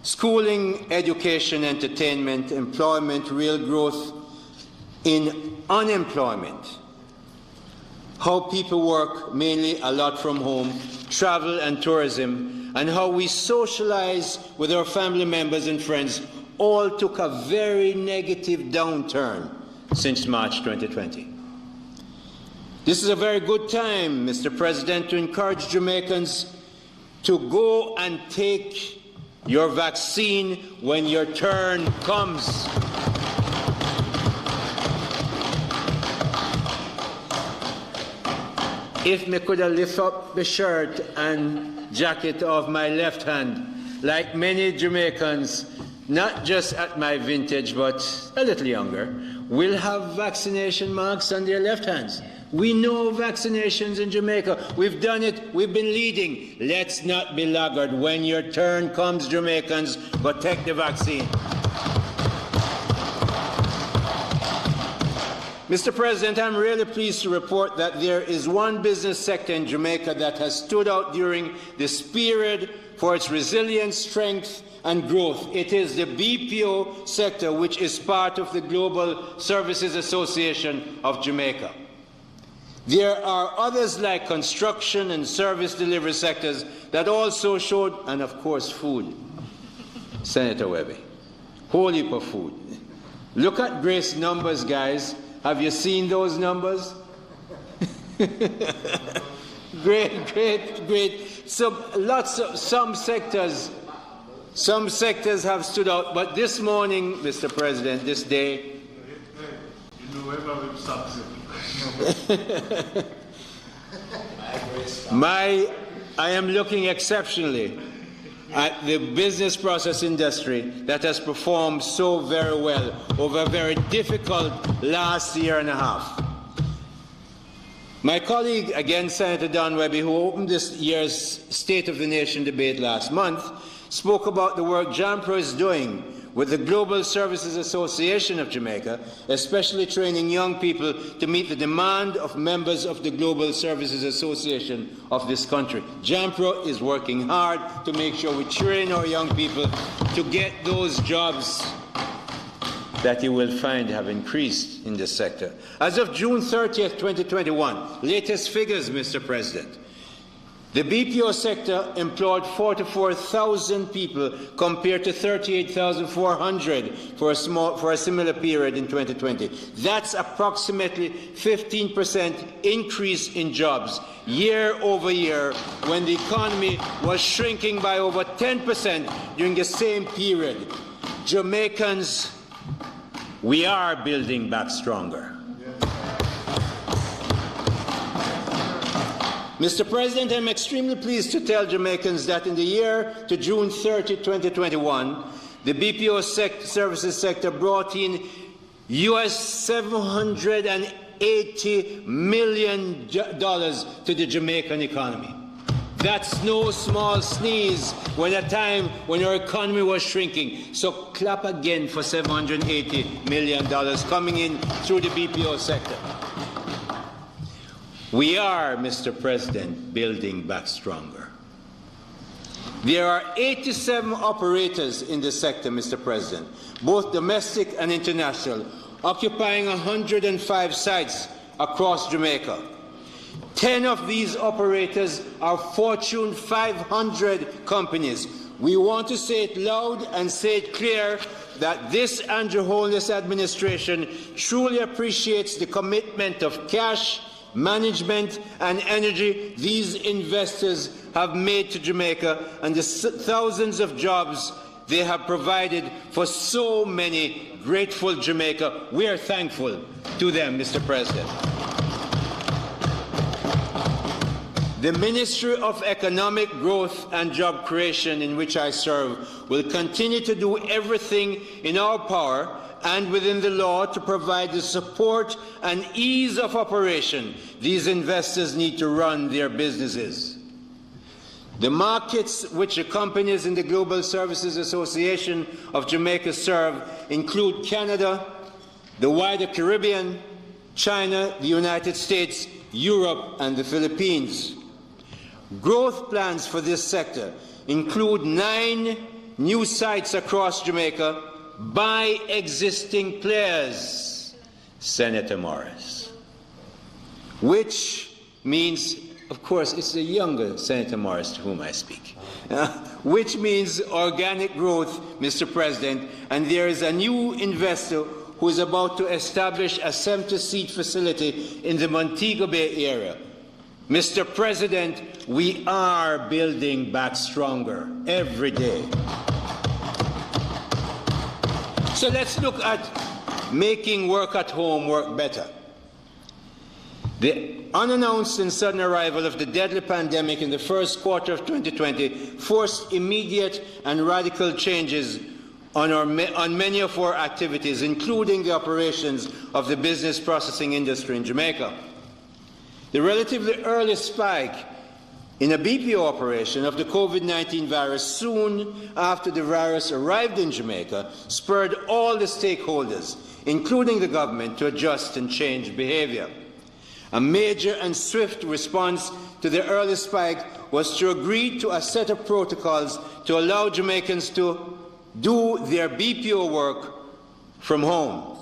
Schooling, education, entertainment, employment, real growth in unemployment, how people work mainly a lot from home, travel and tourism, and how we socialize with our family members and friends all took a very negative downturn since March 2020. This is a very good time, Mr. President, to encourage Jamaicans to go and take your vaccine when your turn comes. If me could have lift up the shirt and jacket of my left hand, like many Jamaicans, not just at my vintage, but a little younger, will have vaccination marks on their left hands. We know vaccinations in Jamaica. We've done it. We've been leading. Let's not be laggard. When your turn comes, Jamaicans, but take the vaccine. Mr. President, I'm really pleased to report that there is one business sector in Jamaica that has stood out during this period for its resilience, strength, and growth. It is the BPO sector, which is part of the Global Services Association of Jamaica. There are others like construction and service delivery sectors that also showed, and of course food. Senator Webby, whole heap of food. Look at Grace's numbers, guys. Have you seen those numbers? Great, great, great. Some sectors have stood out, but this morning, Mr. President, this day, I am looking exceptionally at the business process industry that has performed so very well over a very difficult last year and a half. My colleague, again, Senator Don Webby, who opened this year's State of the Nation debate last month, spoke about the work JAMPRO is doing with the Global Services Association of Jamaica, especially training young people to meet the demand of members of the Global Services Association of this country. JAMPRO is working hard to make sure we train our young people to get those jobs that you will find have increased in this sector. As of June 30th, 2021, latest figures, Mr. President, The BPO sector employed 44,000 people compared to 38,400 for a similar period in 2020. That's approximately 15% increase in jobs year over year when the economy was shrinking by over 10% during the same period. Jamaicans, we are building back stronger. Mr. President, I'm extremely pleased to tell Jamaicans that in the year to June 30, 2021, the BPO services sector brought in US $780 million to the Jamaican economy. That's no small sneeze when at a time when our economy was shrinking. So clap again for $780 million coming in through the BPO sector. We are, Mr. President, building back stronger. There are 87 operators in the sector, Mr. President, both domestic and international, occupying 105 sites across Jamaica. 10 of these operators are Fortune 500 companies. We want to say it loud and say it clear that this Andrew Holness administration truly appreciates the commitment of cash, management and energy these investors have made to Jamaica and the thousands of jobs they have provided for so many grateful Jamaica. We are thankful to them, Mr. President. The Ministry of Economic Growth and Job Creation, in which I serve, will continue to do everything in our power and within the law to provide the support and ease of operation these investors need to run their businesses. The markets which the companies in the Global Services Association of Jamaica serve include Canada, the wider Caribbean, China, the United States, Europe, and the Philippines. Growth plans for this sector include 9 new sites across Jamaica by existing players, Senator Morris, which means, of course, it's the younger Senator Morris to whom I speak, which means organic growth, Mr. President, and there is a new investor who is about to establish a center-seat facility in the Montego Bay area. Mr. President, we are building back stronger every day. So let's look at making work at home work better. The unannounced and sudden arrival of the deadly pandemic in the first quarter of 2020 forced immediate and radical changes on many of our activities, including the operations of the business processing industry in Jamaica. The relatively early spike in a BPO operation of the COVID-19 virus soon after the virus arrived in Jamaica spurred all the stakeholders, including the government, to adjust and change behavior. A major and swift response to the early spike was to agree to a set of protocols to allow Jamaicans to do their BPO work from home.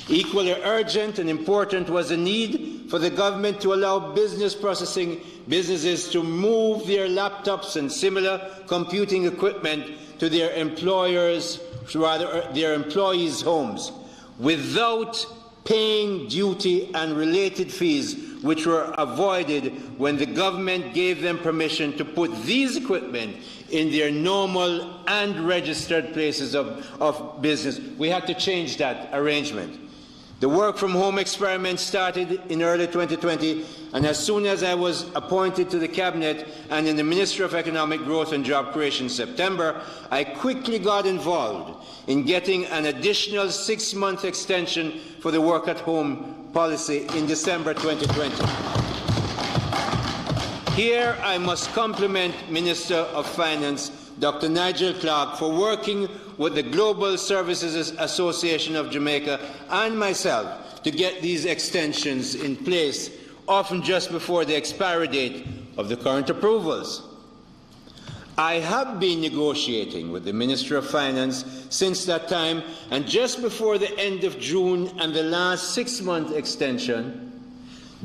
Equally urgent and important was the need for the government to allow business processing businesses to move their laptops and similar computing equipment to their employers, rather their employees' homes, without paying duty and related fees, which were avoided when the government gave them permission to put these equipment in their normal and registered places of business. We had to change that arrangement. The work-from-home experiment started in early 2020, and as soon as I was appointed to the Cabinet and in the Ministry of Economic Growth and Job Creation in September, I quickly got involved in getting an additional 6-month extension for the work-at-home policy in December 2020. Here I must compliment Minister of Finance, Dr. Nigel Clark, for working with the Global Services Association of Jamaica and myself to get these extensions in place, often just before the expiry date of the current approvals. I have been negotiating with the Minister of Finance since that time, and just before the end of June and the last 6-month extension,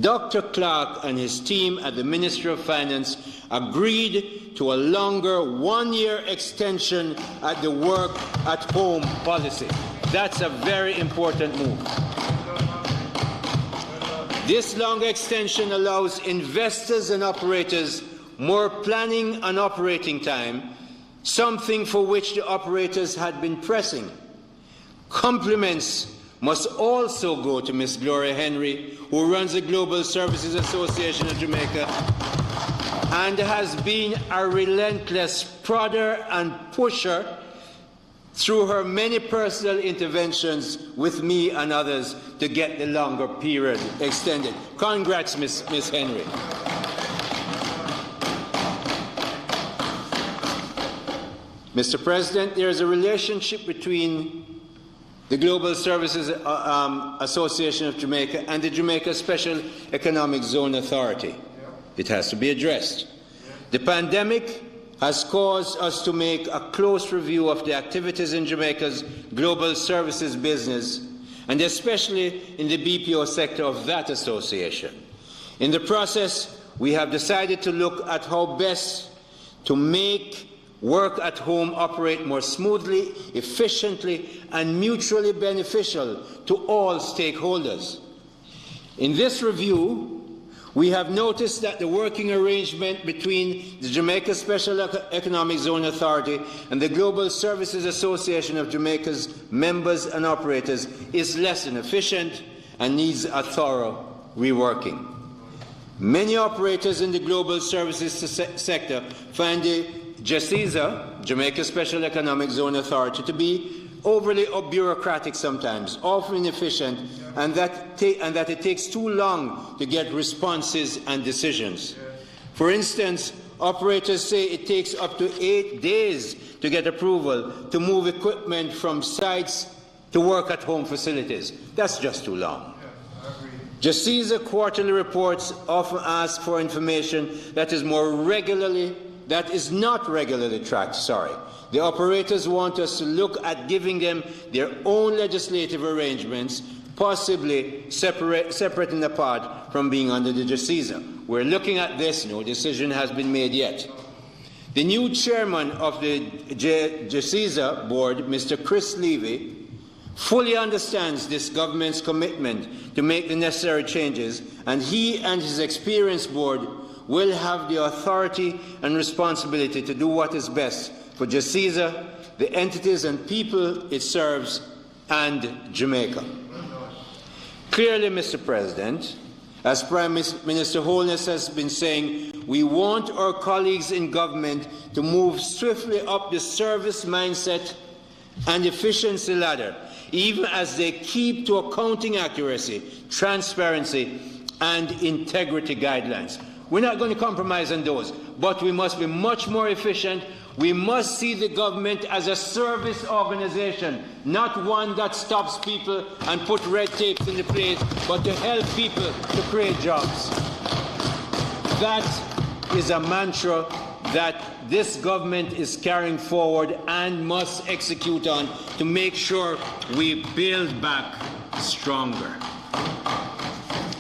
Dr. Clark and his team at the Ministry of Finance agreed to a longer one-year extension at the work-at-home policy. That's a very important move. This longer extension allows investors and operators more planning and operating time, something for which the operators had been pressing. Compliments must also go to Ms. Gloria Henry, who runs the Global Services Association of Jamaica and has been a relentless prodder and pusher through her many personal interventions with me and others to get the longer period extended. Congrats, Ms. Henry. Mr. President, there is a relationship between the Global Services Association of Jamaica and the Jamaica Special Economic Zone Authority. It has to be addressed. The pandemic has caused us to make a close review of the activities in Jamaica's global services business, and especially in the BPO sector of that association. In the process, we have decided to look at how best to make work at home operate more smoothly, efficiently, and mutually beneficial to all stakeholders. In this review, we have noticed that the working arrangement between the Jamaica Special Economic Zone Authority and the Global Services Association of Jamaica's members and operators is less than efficient and needs a thorough reworking. Many operators in the global services sector find the JACIZA, Jamaica Special Economic Zone Authority, to be overly bureaucratic sometimes, often inefficient, and that it takes too long to get responses and decisions. For instance, operators say it takes up to 8 days to get approval to move equipment from sites to work-at-home facilities. That's just too long. JACIZA quarterly reports often ask for information that is not regularly tracked. The operators want us to look at giving them their own legislative arrangements, possibly separate and apart from being under the JACIZA. We're looking at this. No decision has been made yet. The new chairman of the JACIZA board, Mr. Chris Levy, fully understands this government's commitment to make the necessary changes, and he and his experienced board will have the authority and responsibility to do what is best for JACIZA, the entities and people it serves, and Jamaica. Clearly, Mr. President, as Prime Minister Holness has been saying, we want our colleagues in government to move swiftly up the service mindset and efficiency ladder, even as they keep to accounting accuracy, transparency, and integrity guidelines. We're not going to compromise on those, but we must be much more efficient. We must see the government as a service organization, not one that stops people and put red tapes in the place, but to help people to create jobs. That is a mantra that this government is carrying forward and must execute on to make sure we build back stronger.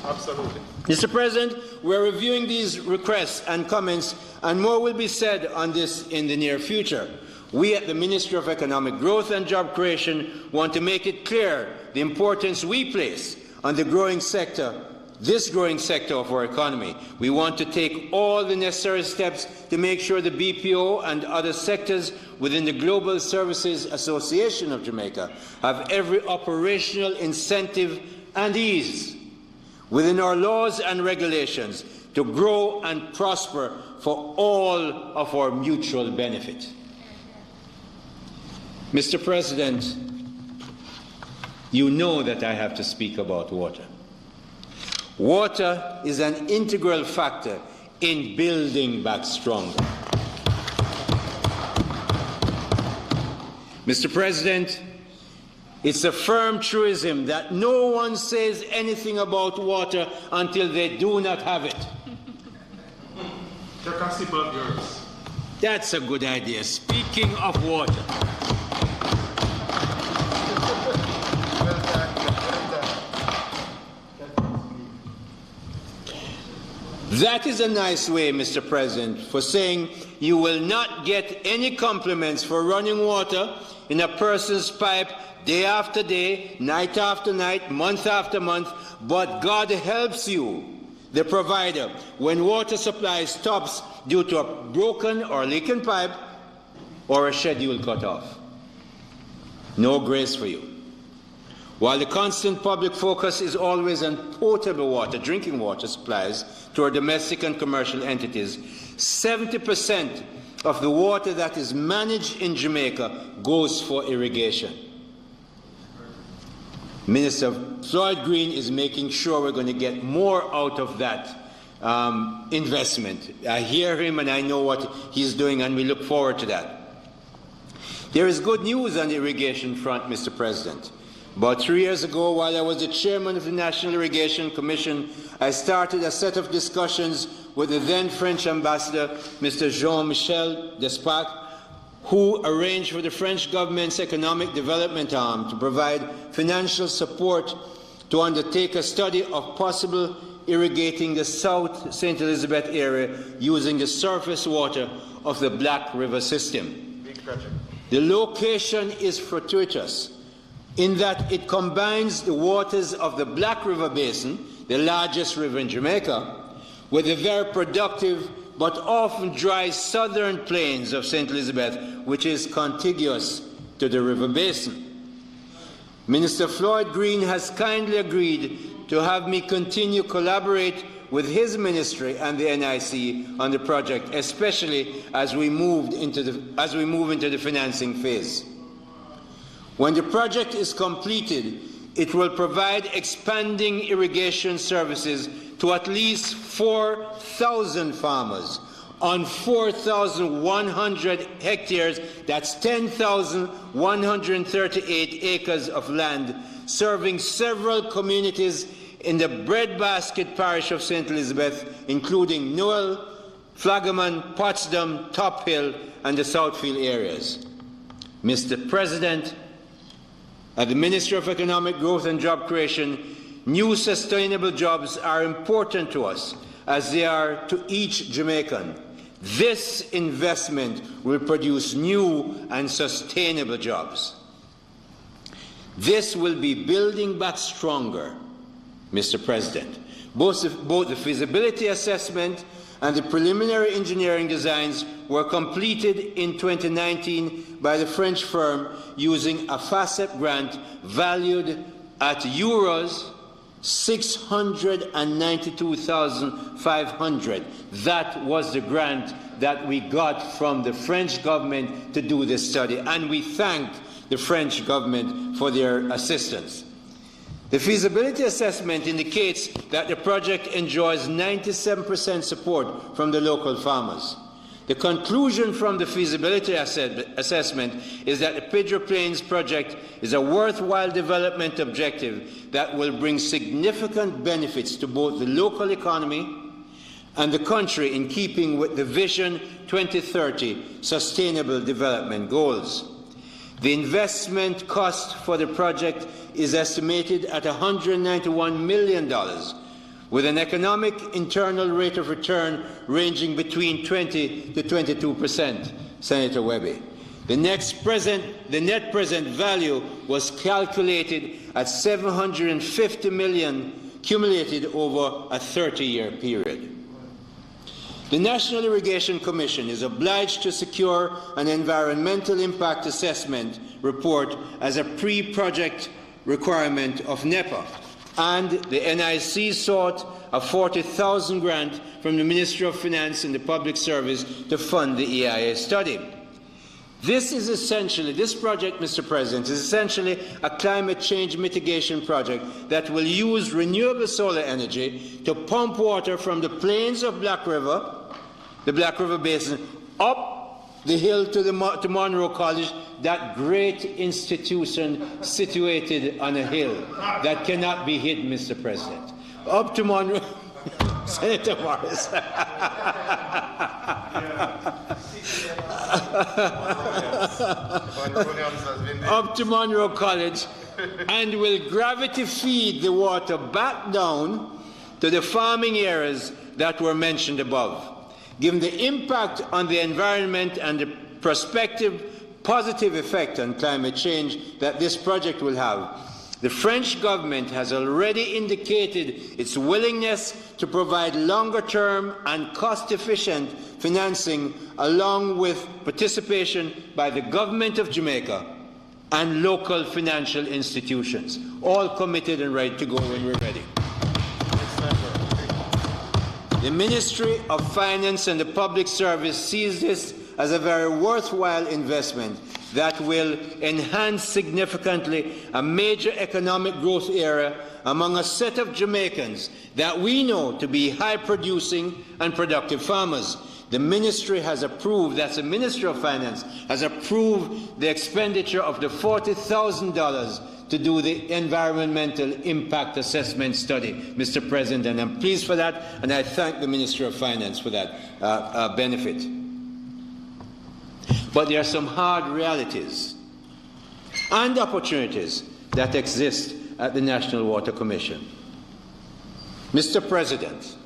Absolutely. Mr. President, we're reviewing these requests and comments, and more will be said on this in the near future. We at the Ministry of Economic Growth and Job Creation want to make it clear the importance we place on the growing sector, this growing sector of our economy. We want to take all the necessary steps to make sure the BPO and other sectors within the Global Services Association of Jamaica have every operational incentive and ease within our laws and regulations to grow and prosper for all of our mutual benefit. Mr. President, you know that I have to speak about water. Water is an integral factor in building back stronger. Mr. President, it's a firm truism that no one says anything about water until they do not have it. Take a sip of yours. That's a good idea. Speaking of water. That is a nice way, Mr. President, for saying you will not get any compliments for running water in a person's pipe day after day, night after night, month after month, but God helps you, the provider, when water supply stops due to a broken or leaking pipe or a schedule cut off. No grace for you. While the constant public focus is always on potable water, drinking water supplies to our domestic and commercial entities, 70% of the water that is managed in Jamaica goes for irrigation. Minister Floyd Green is making sure we're going to get more out of that investment. I hear him and I know what he's doing, and we look forward to that. There is good news on the irrigation front, Mr. President. About 3 years ago, while I was the chairman of the National Irrigation Commission, I started a set of discussions with the then French ambassador, Mr. Jean-Michel Despac, who arranged for the French government's economic development arm to provide financial support to undertake a study of possible irrigating the South St. Elizabeth area using the surface water of the Black River system. The location is fortuitous in that it combines the waters of the Black River Basin, the largest river in Jamaica, with the very productive but often dry southern plains of St. Elizabeth, which is contiguous to the river basin. Minister Floyd Green has kindly agreed to have me continue collaborate with his ministry and the NIC on the project, especially as we move into the financing phase. When the project is completed, it will provide expanding irrigation services to at least 4,000 farmers on 4,100 hectares, that's 10,138 acres of land, serving several communities in the breadbasket parish of St. Elizabeth, including Newell, Flagaman, Potsdam, Top Hill, and the Southfield areas. Mr. President, as the Minister of Economic Growth and Job Creation, new sustainable jobs are important to us, as they are to each Jamaican. This investment will produce new and sustainable jobs. This will be building back stronger, Mr. President. Both the feasibility assessment and the preliminary engineering designs were completed in 2019 by the French firm using a FACEP grant valued at euros 692,500. That was the grant that we got from the French government to do this study, and we thank the French government for their assistance. The feasibility assessment indicates that the project enjoys 97% support from the local farmers. The conclusion from the feasibility assessment is that the Pedro Plains project is a worthwhile development objective that will bring significant benefits to both the local economy and the country, in keeping with the Vision 2030 Sustainable Development Goals. The investment cost for the project is estimated at $191 million, with an economic internal rate of return ranging between 20 to 22%, Senator Webby. The net present value was calculated at $750 million, cumulated over a 30-year period. The National Irrigation Commission is obliged to secure an environmental impact assessment report as a pre-project requirement of NEPA, and the NIC sought a $40,000 grant from the Ministry of Finance and the Public Service to fund the EIA study. This project, Mr. President, is essentially a climate change mitigation project that will use renewable solar energy to pump water from the plains of the Black River Basin, up the hill to Monroe College, that great institution situated on a hill that cannot be hid, Mr. President. Up to Monroe, Senator Morris. Up to Monroe College, and will gravity feed the water back down to the farming areas that were mentioned above. Given the impact on the environment and the prospective positive effect on climate change that this project will have, the French government has already indicated its willingness to provide longer-term and cost-efficient financing, along with participation by the government of Jamaica and local financial institutions, all committed and ready to go when we're ready. The Ministry of Finance and the Public Service sees this as a very worthwhile investment that will enhance significantly a major economic growth area among a set of Jamaicans that we know to be high-producing and productive farmers. The Ministry has approved, that's the Ministry of Finance, has approved the expenditure of the $40,000 to do the environmental impact assessment study, Mr. President, and I'm pleased for that, and I thank the Ministry of Finance for that benefit. But there are some hard realities and opportunities that exist at the National Water Commission. Mr. President,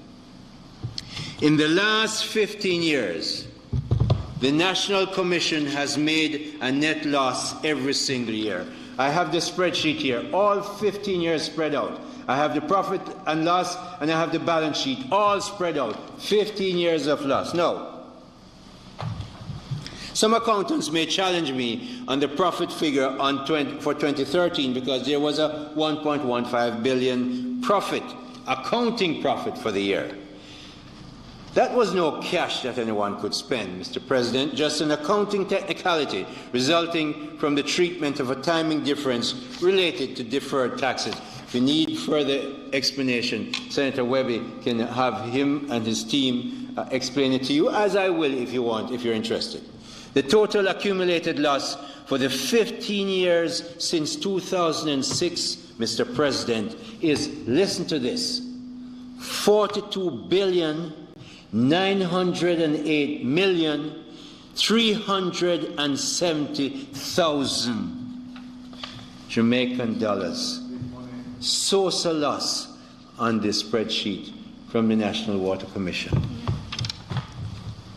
in the last 15 years, the National Commission has made a net loss every single year. I have the spreadsheet here, all 15 years spread out. I have the profit and loss, and I have the balance sheet, all spread out. 15 years of loss. Now, some accountants may challenge me on the profit figure for 2013 because there was a $1.15 billion profit, accounting profit for the year. That was no cash that anyone could spend, Mr. President, just an accounting technicality resulting from the treatment of a timing difference related to deferred taxes. If you need further explanation, Senator Webby can have him and his team explain it to you, as I will if you want, if you're interested. The total accumulated loss for the 15 years since 2006, Mr. President, is, listen to this, $42,908,370,000 Jamaican dollars. Source a loss on this spreadsheet from the National Water Commission.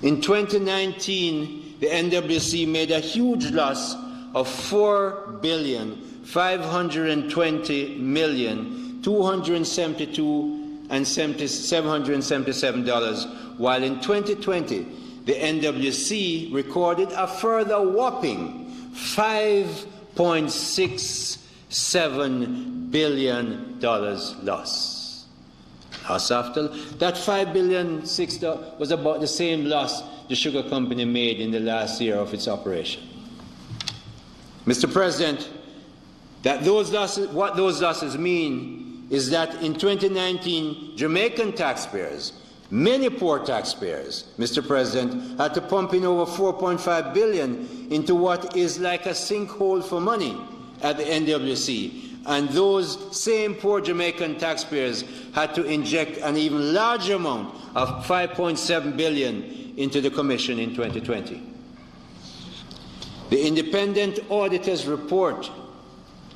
In 2019, the NWC made a huge loss of $4,520,272,777, while in 2020, the NWC recorded a further whopping $5.67 billion loss. Loss after that $5.6 billion was about the same loss the sugar company made in the last year of its operation. Mr. President, what those losses mean is that in 2019, Jamaican taxpayers, many poor taxpayers, Mr. President, had to pump in over $4.5 billion into what is like a sinkhole for money at the NWC. And those same poor Jamaican taxpayers had to inject an even larger amount of $5.7 billion into the Commission in 2020. The independent auditor's report,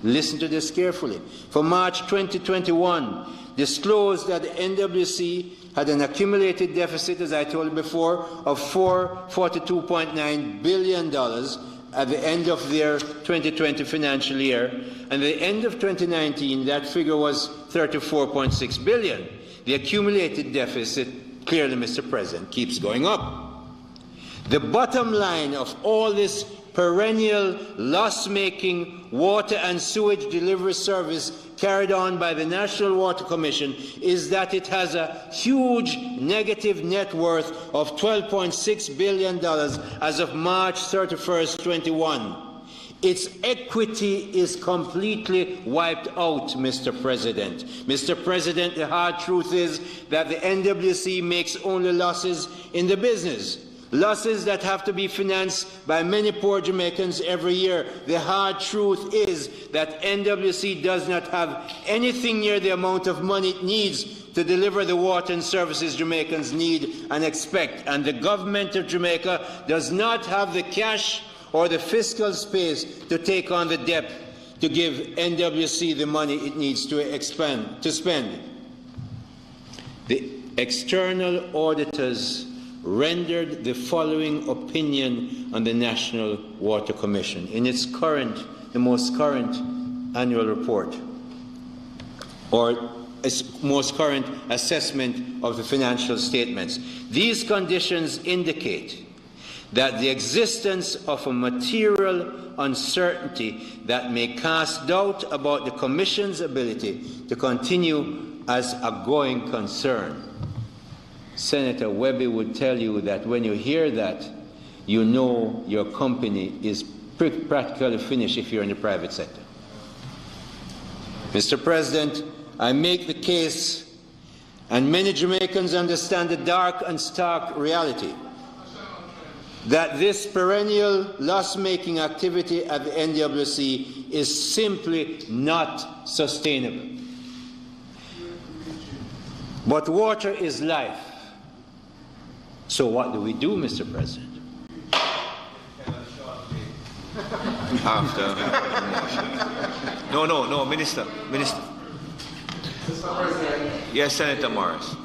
listen to this carefully, for March 2021 disclosed that the NWC had an accumulated deficit, as I told you before, of $42.9 billion at the end of their 2020 financial year, and at the end of 2019, that figure was $34.6 billion. The accumulated deficit, clearly, Mr. President, keeps going up. The bottom line of all this perennial loss-making water and sewage delivery service carried on by the National Water Commission is that it has a huge negative net worth of $12.6 billion as of March 31st, 21. Its equity is completely wiped out, Mr. President. Mr. President, the hard truth is that the NWC makes only losses in the business. Losses that have to be financed by many poor Jamaicans every year. The hard truth is that NWC does not have anything near the amount of money it needs to deliver the water and services Jamaicans need and expect. And the government of Jamaica does not have the cash or the fiscal space to take on the debt to give NWC the money it needs to spend. The external auditors rendered the following opinion on the National Water Commission in its the most current annual report, or its most current assessment of the financial statements. These conditions indicate that the existence of a material uncertainty that may cast doubt about the Commission's ability to continue as a going concern. Senator Webby would tell you that when you hear that, you know your company is practically finished if you're in the private sector. Mr. President, I make the case, and many Jamaicans understand the dark and stark reality, that this perennial loss-making activity at the NWC is simply not sustainable. But water is life. So what do we do, Mr. President? After no, Minister. Mr. President. Yes, Senator Morris.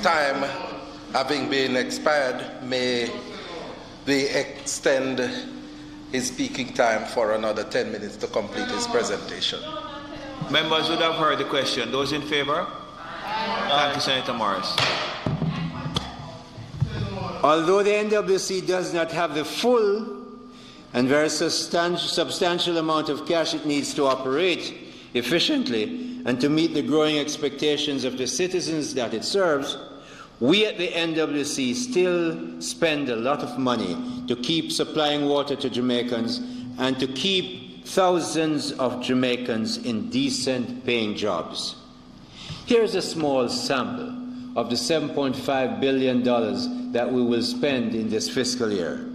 Time having been expired, may they extend his speaking time for another 10 minutes to complete his presentation. Members would have heard the question. Those in favor? Thank you, Senator Morris. Although the NWC does not have the full and very substantial amount of cash it needs to operate efficiently and to meet the growing expectations of the citizens that it serves, we at the NWC still spend a lot of money to keep supplying water to Jamaicans and to keep thousands of Jamaicans in decent paying jobs. Here's a small sample of the $7.5 billion that we will spend in this fiscal year.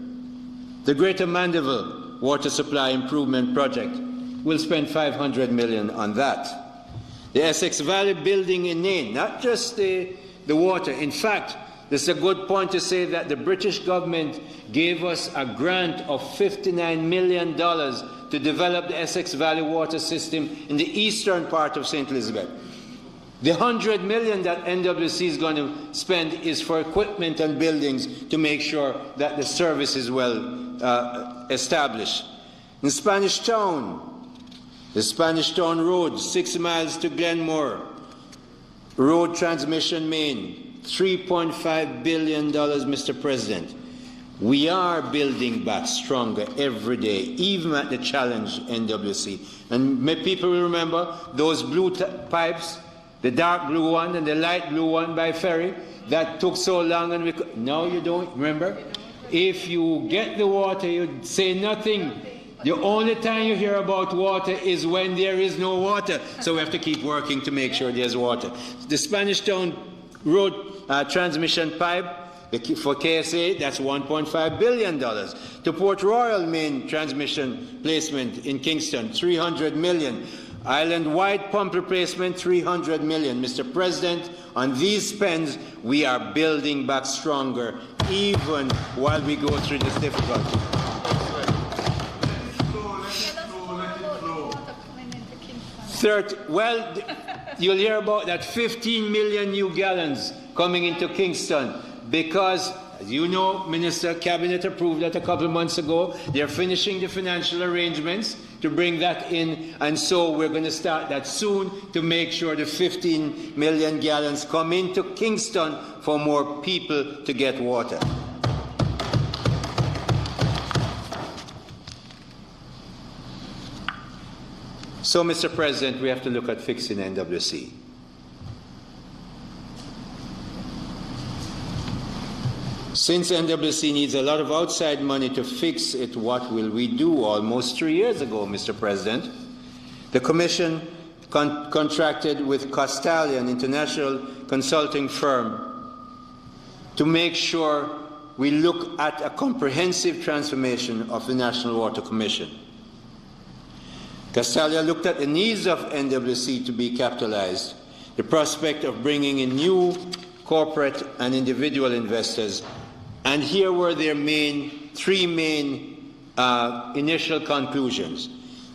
The Greater Mandeville Water Supply Improvement Project will spend $500 million on that. The Essex Valley building in Nain, not just the water. In fact, this is a good point to say that the British government gave us a grant of $59 million to develop the Essex Valley water system in the eastern part of St. Elizabeth. The $100 million that NWC is going to spend is for equipment and buildings to make sure that the service is well established. In Spanish Town, the Spanish Town Road, 6 miles to Glenmore, road transmission main, $3.5 billion, Mr. President. We are building back stronger every day, even at the challenge NWC. And people will remember those blue pipes, the dark blue one and the light blue one by ferry, that took so long and we could, no, you don't remember? If you get the water, you say nothing. The only time you hear about water is when there is no water. So we have to keep working to make sure there's water. The Spanish Town Road transmission pipe for KSA, that's $1.5 billion. To Port Royal main transmission placement in Kingston, $300 million. Island-wide pump replacement, $300 million. Mr. President, on these spends, we are building back stronger, even while we go through this difficulty. Well, you'll hear about that 15 million new gallons coming into Kingston because, as you know, Minister, Cabinet approved that a couple of months ago. They're finishing the financial arrangements to bring that in, and so we're going to start that soon to make sure the 15 million gallons come into Kingston for more people to get water. So, Mr. President, we have to look at fixing NWC. Since NWC needs a lot of outside money to fix it, what will we do? Almost 3 years ago, Mr. President, the Commission contracted with Costalia, an international consulting firm, to make sure we look at a comprehensive transformation of the National Water Commission. Castalia looked at the needs of NWC to be capitalized, the prospect of bringing in new corporate and individual investors, and here were their three main initial conclusions.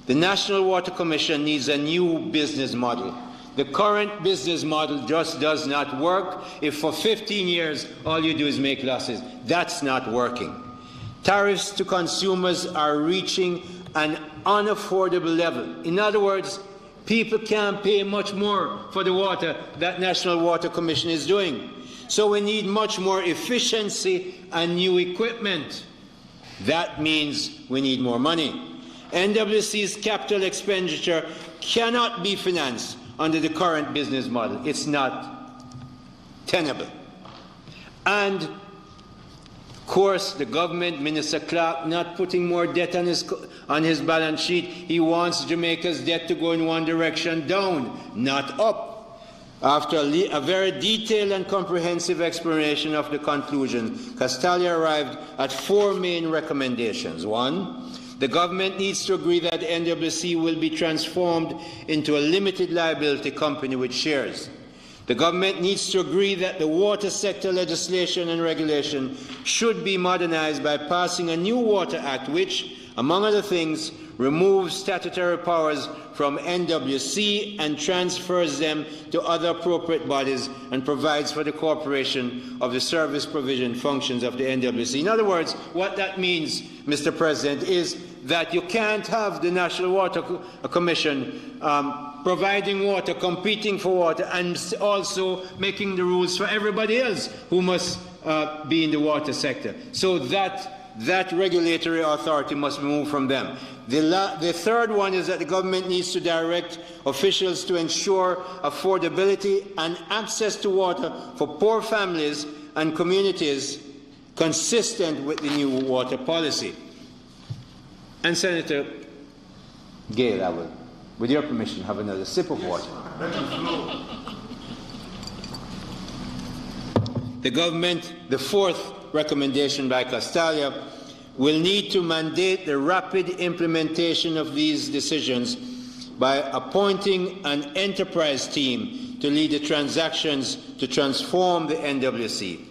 The National Water Commission needs a new business model The current business model just does not work. If for 15 years all you do is make losses, that's not working. Tariffs to consumers are reaching an unaffordable level. In other words, people can't pay much more for the water that National Water Commission is doing. So we need much more efficiency and new equipment. That means we need more money. NWC's capital expenditure cannot be financed under the current business model. It's not tenable. And, of course, the government, Minister Clark, not putting more debt on his balance sheet. He wants Jamaica's debt to go in one direction, down, not up. After a very detailed and comprehensive explanation of the conclusion, Castalia arrived at 4 main recommendations. 1, the government needs to agree that NWC will be transformed into a limited liability company with shares. The government needs to agree that the water sector legislation and regulation should be modernized by passing a new Water Act which, among other things, removes statutory powers from NWC and transfers them to other appropriate bodies and provides for the cooperation of the service provision functions of the NWC. In other words, what that means, Mr. President, is that you can't have the National Water Commission providing water, competing for water, and also making the rules for everybody else who must be in the water sector. So that regulatory authority must be moved from them. The third one is that the government needs to direct officials to ensure affordability and access to water for poor families and communities consistent with the new water policy. And Senator Gale, I will, with your permission, have another sip of water. The government, the fourth recommendation by Castalia, will need to mandate the rapid implementation of these decisions by appointing an enterprise team to lead the transactions to transform the NWC.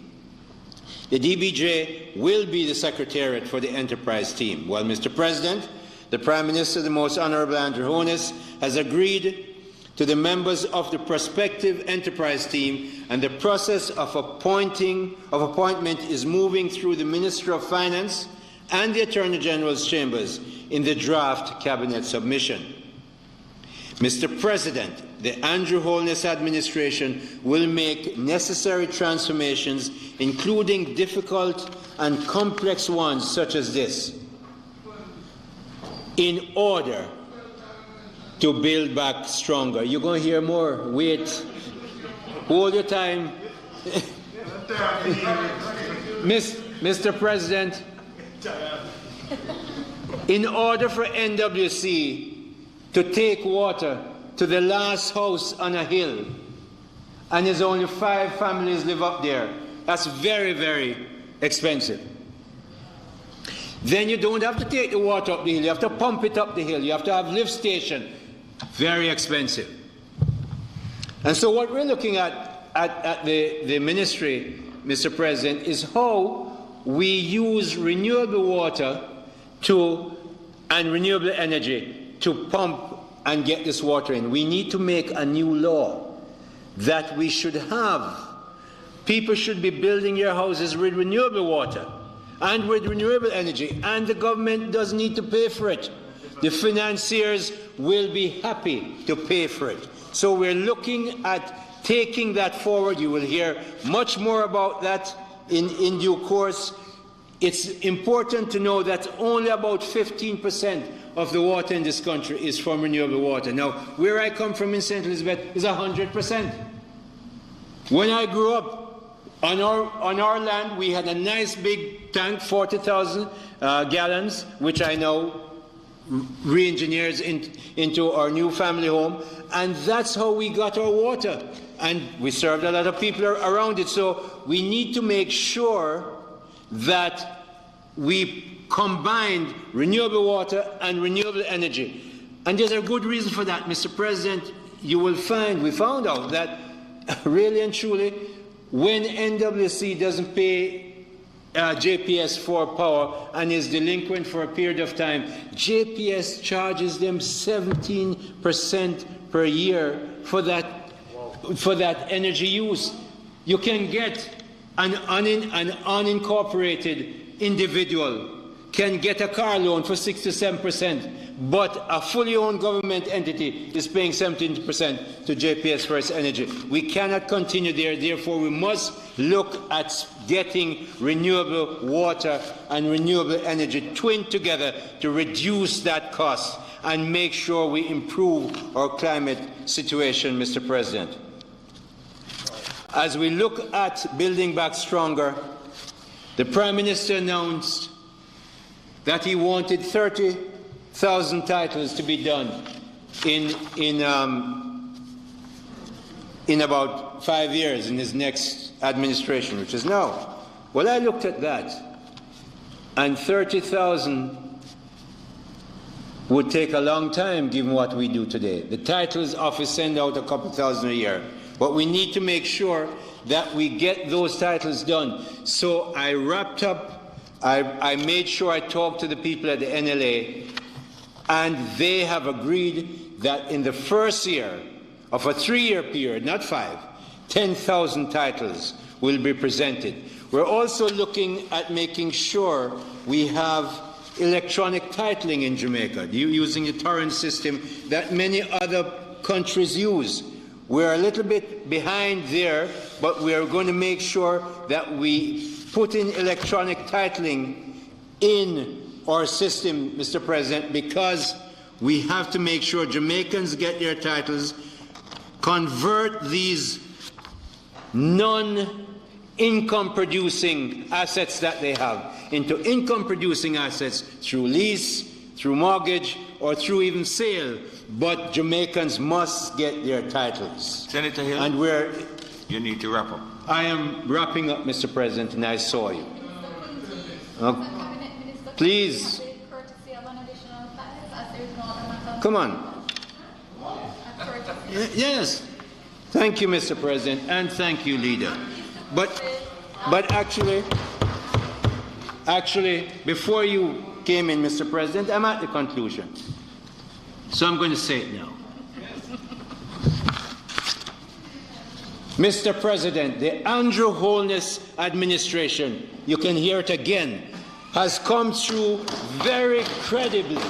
The DBJ will be the secretariat for the enterprise team. Well, Mr. President, the Prime Minister, the Most Honourable Andrew Holness, has agreed to the members of the prospective enterprise team, and the process of appointment is moving through the Minister of Finance and the Attorney General's chambers in the draft Cabinet submission. Mr. President, the Andrew Holness administration will make necessary transformations, including difficult and complex ones such as this, in order to build back stronger. You're going to hear more. Wait. Hold your time. Mr. President, in order for NWC to take water to the last house on a hill, and there's only 5 families live up there, that's very, very expensive. Then you don't have to take the water up the hill, you have to pump it up the hill, you have to have lift station. Very expensive. And so what we're looking at the ministry, Mr. President, is how we use renewable water and renewable energy to pump and get this water in. We need to make a new law that we should have. People should be building their houses with renewable water and with renewable energy, and the government doesn't need to pay for it. The financiers will be happy to pay for it. So we're looking at taking that forward. You will hear much more about that in due course. It's important to know that only about 15% of the water in this country is from renewable water. Now, where I come from in St. Elizabeth is 100%. When I grew up, on our land, we had a nice big tank, 40,000 gallons, which I now re-engineers into our new family home, and that's how we got our water. And we served a lot of people around it. So we need to make sure that we combine renewable water and renewable energy. And there's a good reason for that, Mr. President. You will find, we found out that really and truly, when NWC doesn't pay JPS for power and is delinquent for a period of time, JPS charges them 17% per year for that energy use. You can get an unincorporated individual can get a car loan for 6 to 7%, but a fully owned government entity is paying 17% to JPS First Energy. We cannot continue there. Therefore, we must look at getting renewable water and renewable energy twinned together to reduce that cost and make sure we improve our climate situation, Mr. President. As we look at building back stronger, the Prime Minister announced that he wanted 30,000 titles to be done in about 5 years in his next administration, which is now. Well, I looked at that, and 30,000 would take a long time given what we do today. The Titles Office send out a couple thousand a year, but we need to make sure that we get those titles done. So I wrapped up, I made sure I talked to the people at the NLA, and they have agreed that in the first year of a 3-year period, not 5, 10,000 titles will be presented. We're also looking at making sure we have electronic titling in Jamaica, using the torrent system that many other countries use. We're a little bit behind there, but we are going to make sure that we put in electronic titling in our system, Mr. President, because we have to make sure Jamaicans get their titles, convert these non-income-producing assets that they have into income-producing assets through lease, through mortgage, or through even sale. But Jamaicans must get their titles. Senator Hill, and you need to wrap up. I am wrapping up, Mr. President, and I saw you. Please. Come on. Yes. Thank you, Mr. President, and thank you, Leader. But actually, before you came in, Mr. President, I'm at the conclusion. So I'm going to say it now. Mr. President, the Andrew Holness administration, you can hear it again, has come through very credibly,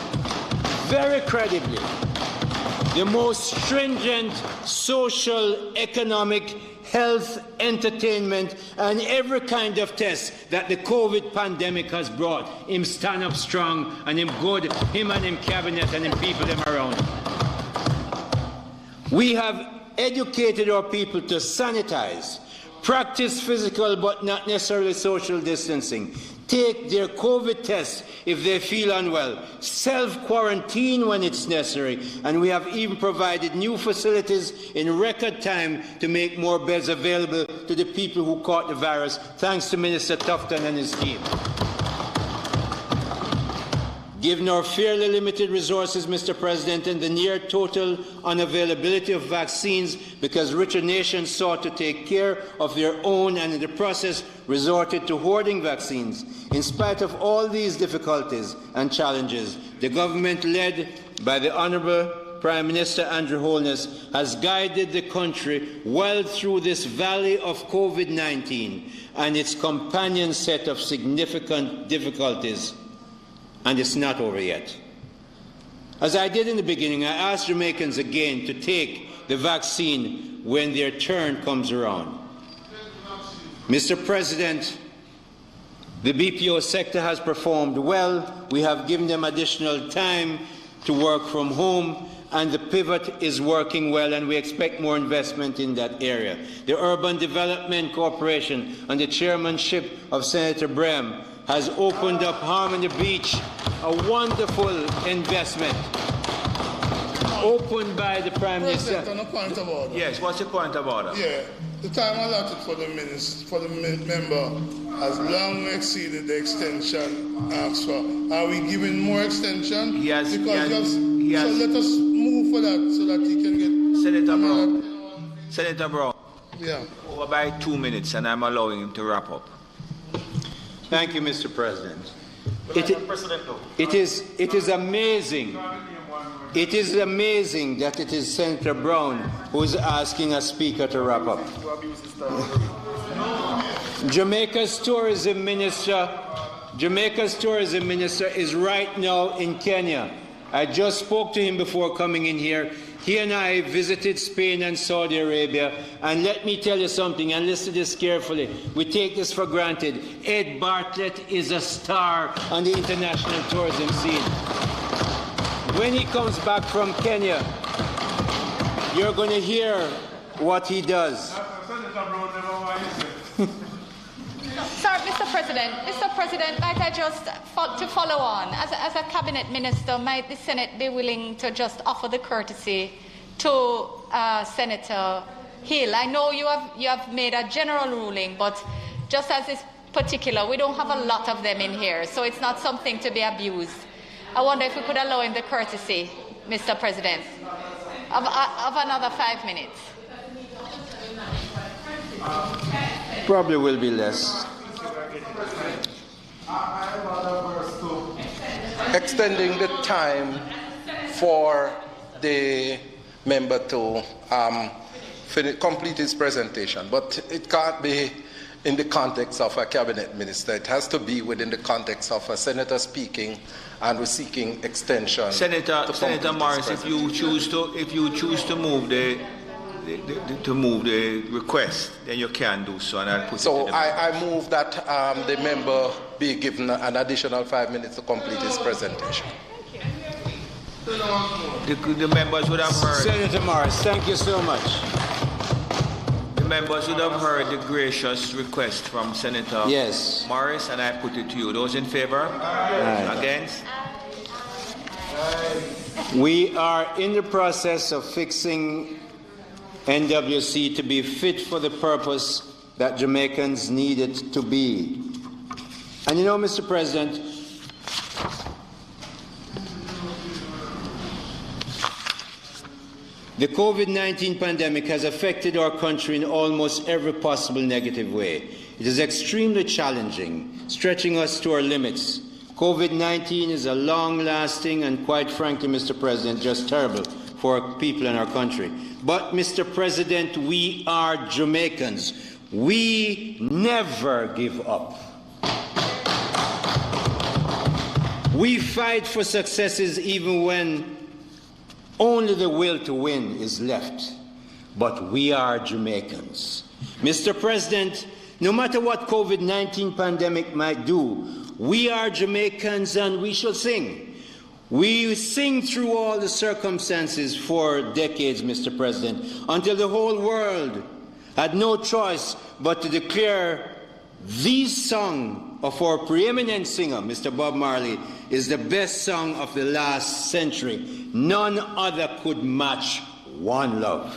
the most stringent social, economic, health, entertainment, and every kind of test that the COVID pandemic has brought. Him stand up strong, and him good, him and him cabinet, and him people them around. We have educated our people to sanitize, practice physical but not necessarily social distancing, take their COVID test if they feel unwell, self-quarantine when it's necessary, and we have even provided new facilities in record time to make more beds available to the people who caught the virus, thanks to Minister Tufton and his team. Given our fairly limited resources, Mr. President, and the near total unavailability of vaccines because richer nations sought to take care of their own and in the process resorted to hoarding vaccines, in spite of all these difficulties and challenges, the government led by the Honourable Prime Minister Andrew Holness has guided the country well through this valley of COVID-19 and its companion set of significant difficulties. And it's not over yet. As I did in the beginning, I asked Jamaicans again to take the vaccine when their turn comes around. Mr. President, the BPO sector has performed well. We have given them additional time to work from home, and the pivot is working well, and we expect more investment in that area. The Urban Development Corporation, under the chairmanship of Senator Brem, has opened up Harmony Beach, a wonderful investment, opened by the Prime Minister. On a point of order. Yes, what's the point of order? Yeah, the time allotted for the member has long exceeded the extension asked for. Are we giving more extension? Yes. So let us move for that so that he can get... Senator Brown. Yeah. Over by 2 minutes, and I'm allowing him to wrap up. Thank you, Mr. President. It is amazing It is amazing that it is Senator Brown who is asking a speaker to wrap up. Jamaica's tourism minister is right now in Kenya. I just spoke to him before coming in here. He and I visited Spain and Saudi Arabia, and let me tell you something, and listen to this carefully. We take this for granted. Ed Bartlett is a star on the international tourism scene. When he comes back from Kenya, you're going to hear what he does. Sorry, Mr. President, might I just, to follow on, as a cabinet minister, might the Senate be willing to just offer the courtesy to Senator Hill? I know you have made a general ruling, but just as is particular, we don't have a lot of them in here, so it's not something to be abused. I wonder if we could allow him the courtesy, Mr. President, of another 5 minutes. Probably will be less. Extending the time for the member to complete his presentation, but it can't be in the context of a cabinet minister. It has to be within the context of a senator speaking, and we're seeking extension. Senator Morris, if you choose to move the request, then you can do so, and I'll put so it in I move that the member be given an additional 5 minutes to complete his presentation. The members would have heard. Senator Morris, thank you so much. The members would have heard the gracious request from Senator Morris, and I put it to you. Those in favor? Against? We are in the process of fixing NWC to be fit for the purpose that Jamaicans need it to be. And you know, Mr. President, the COVID-19 pandemic has affected our country in almost every possible negative way. It is extremely challenging, stretching us to our limits. COVID-19 is a long-lasting and, quite frankly, Mr. President, just terrible for our people in our country. But, Mr. President, we are Jamaicans. We never give up. We fight for successes even when only the will to win is left. But we are Jamaicans. Mr. President, no matter what COVID-19 pandemic might do, we are Jamaicans and we shall sing. We sing through all the circumstances for decades, Mr. President, until the whole world had no choice but to declare the song of our preeminent singer, Mr. Bob Marley, is the best song of the last century. None other could match One Love.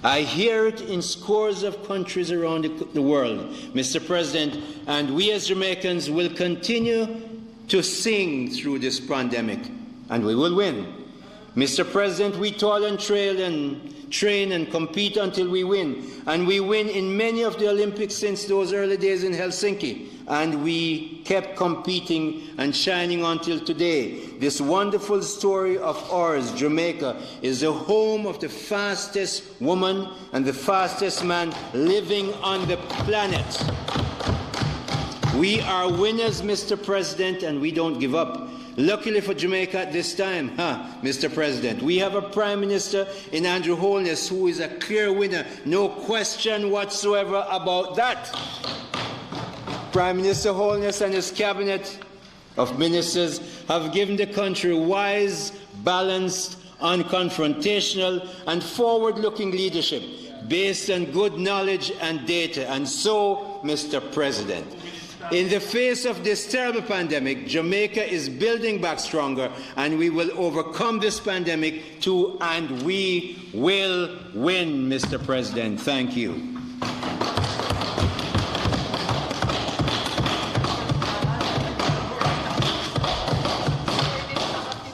I hear it in scores of countries around the world, Mr. President, and we as Jamaicans will continue to sing through this pandemic, and we will win. Mr. President, we toil and train and compete until we win, and we win in many of the Olympics since those early days in Helsinki, and we kept competing and shining until today. This wonderful story of ours, Jamaica, is the home of the fastest woman and the fastest man living on the planet. We are winners, Mr. President, and we don't give up. Luckily for Jamaica at this time, Mr. President, we have a Prime Minister in Andrew Holness who is a clear winner. No question whatsoever about that. Prime Minister Holness and his cabinet of ministers have given the country wise, balanced, unconfrontational, and forward-looking leadership based on good knowledge and data. And so, Mr. President, in the face of this terrible pandemic, Jamaica is building back stronger, and we will overcome this pandemic too, and we will win, Mr. President. Thank you.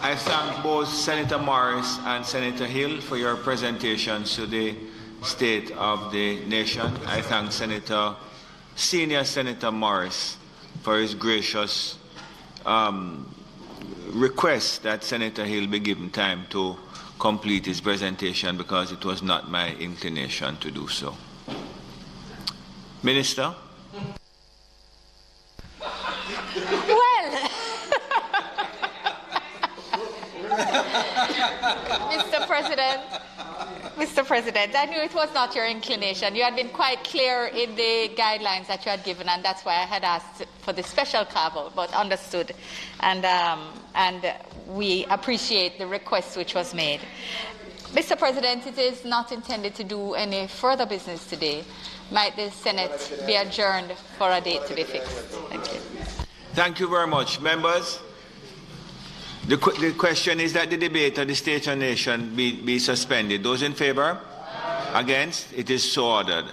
I thank both Senator Morris and Senator Hill for your presentations to the State of the Nation. I thank Senior Senator Morris for his gracious request that Senator Hill be given time to complete his presentation because it was not my inclination to do so. Minister? Well, Mr. President, I knew it was not your inclination. You had been quite clear in the guidelines that you had given, and that's why I had asked for the special carvel, but understood. And we appreciate the request which was made. Mr. President, it is not intended to do any further business today. Might the Senate be adjourned for a date to be fixed? Thank you. Thank you very much. Members, the question is that the debate of the State of the Nation be suspended. Those in favor? Against? It is so ordered.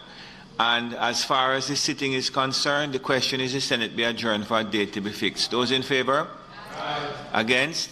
And as far as the sitting is concerned, the question is the Senate be adjourned for a date to be fixed. Those in favor? Against?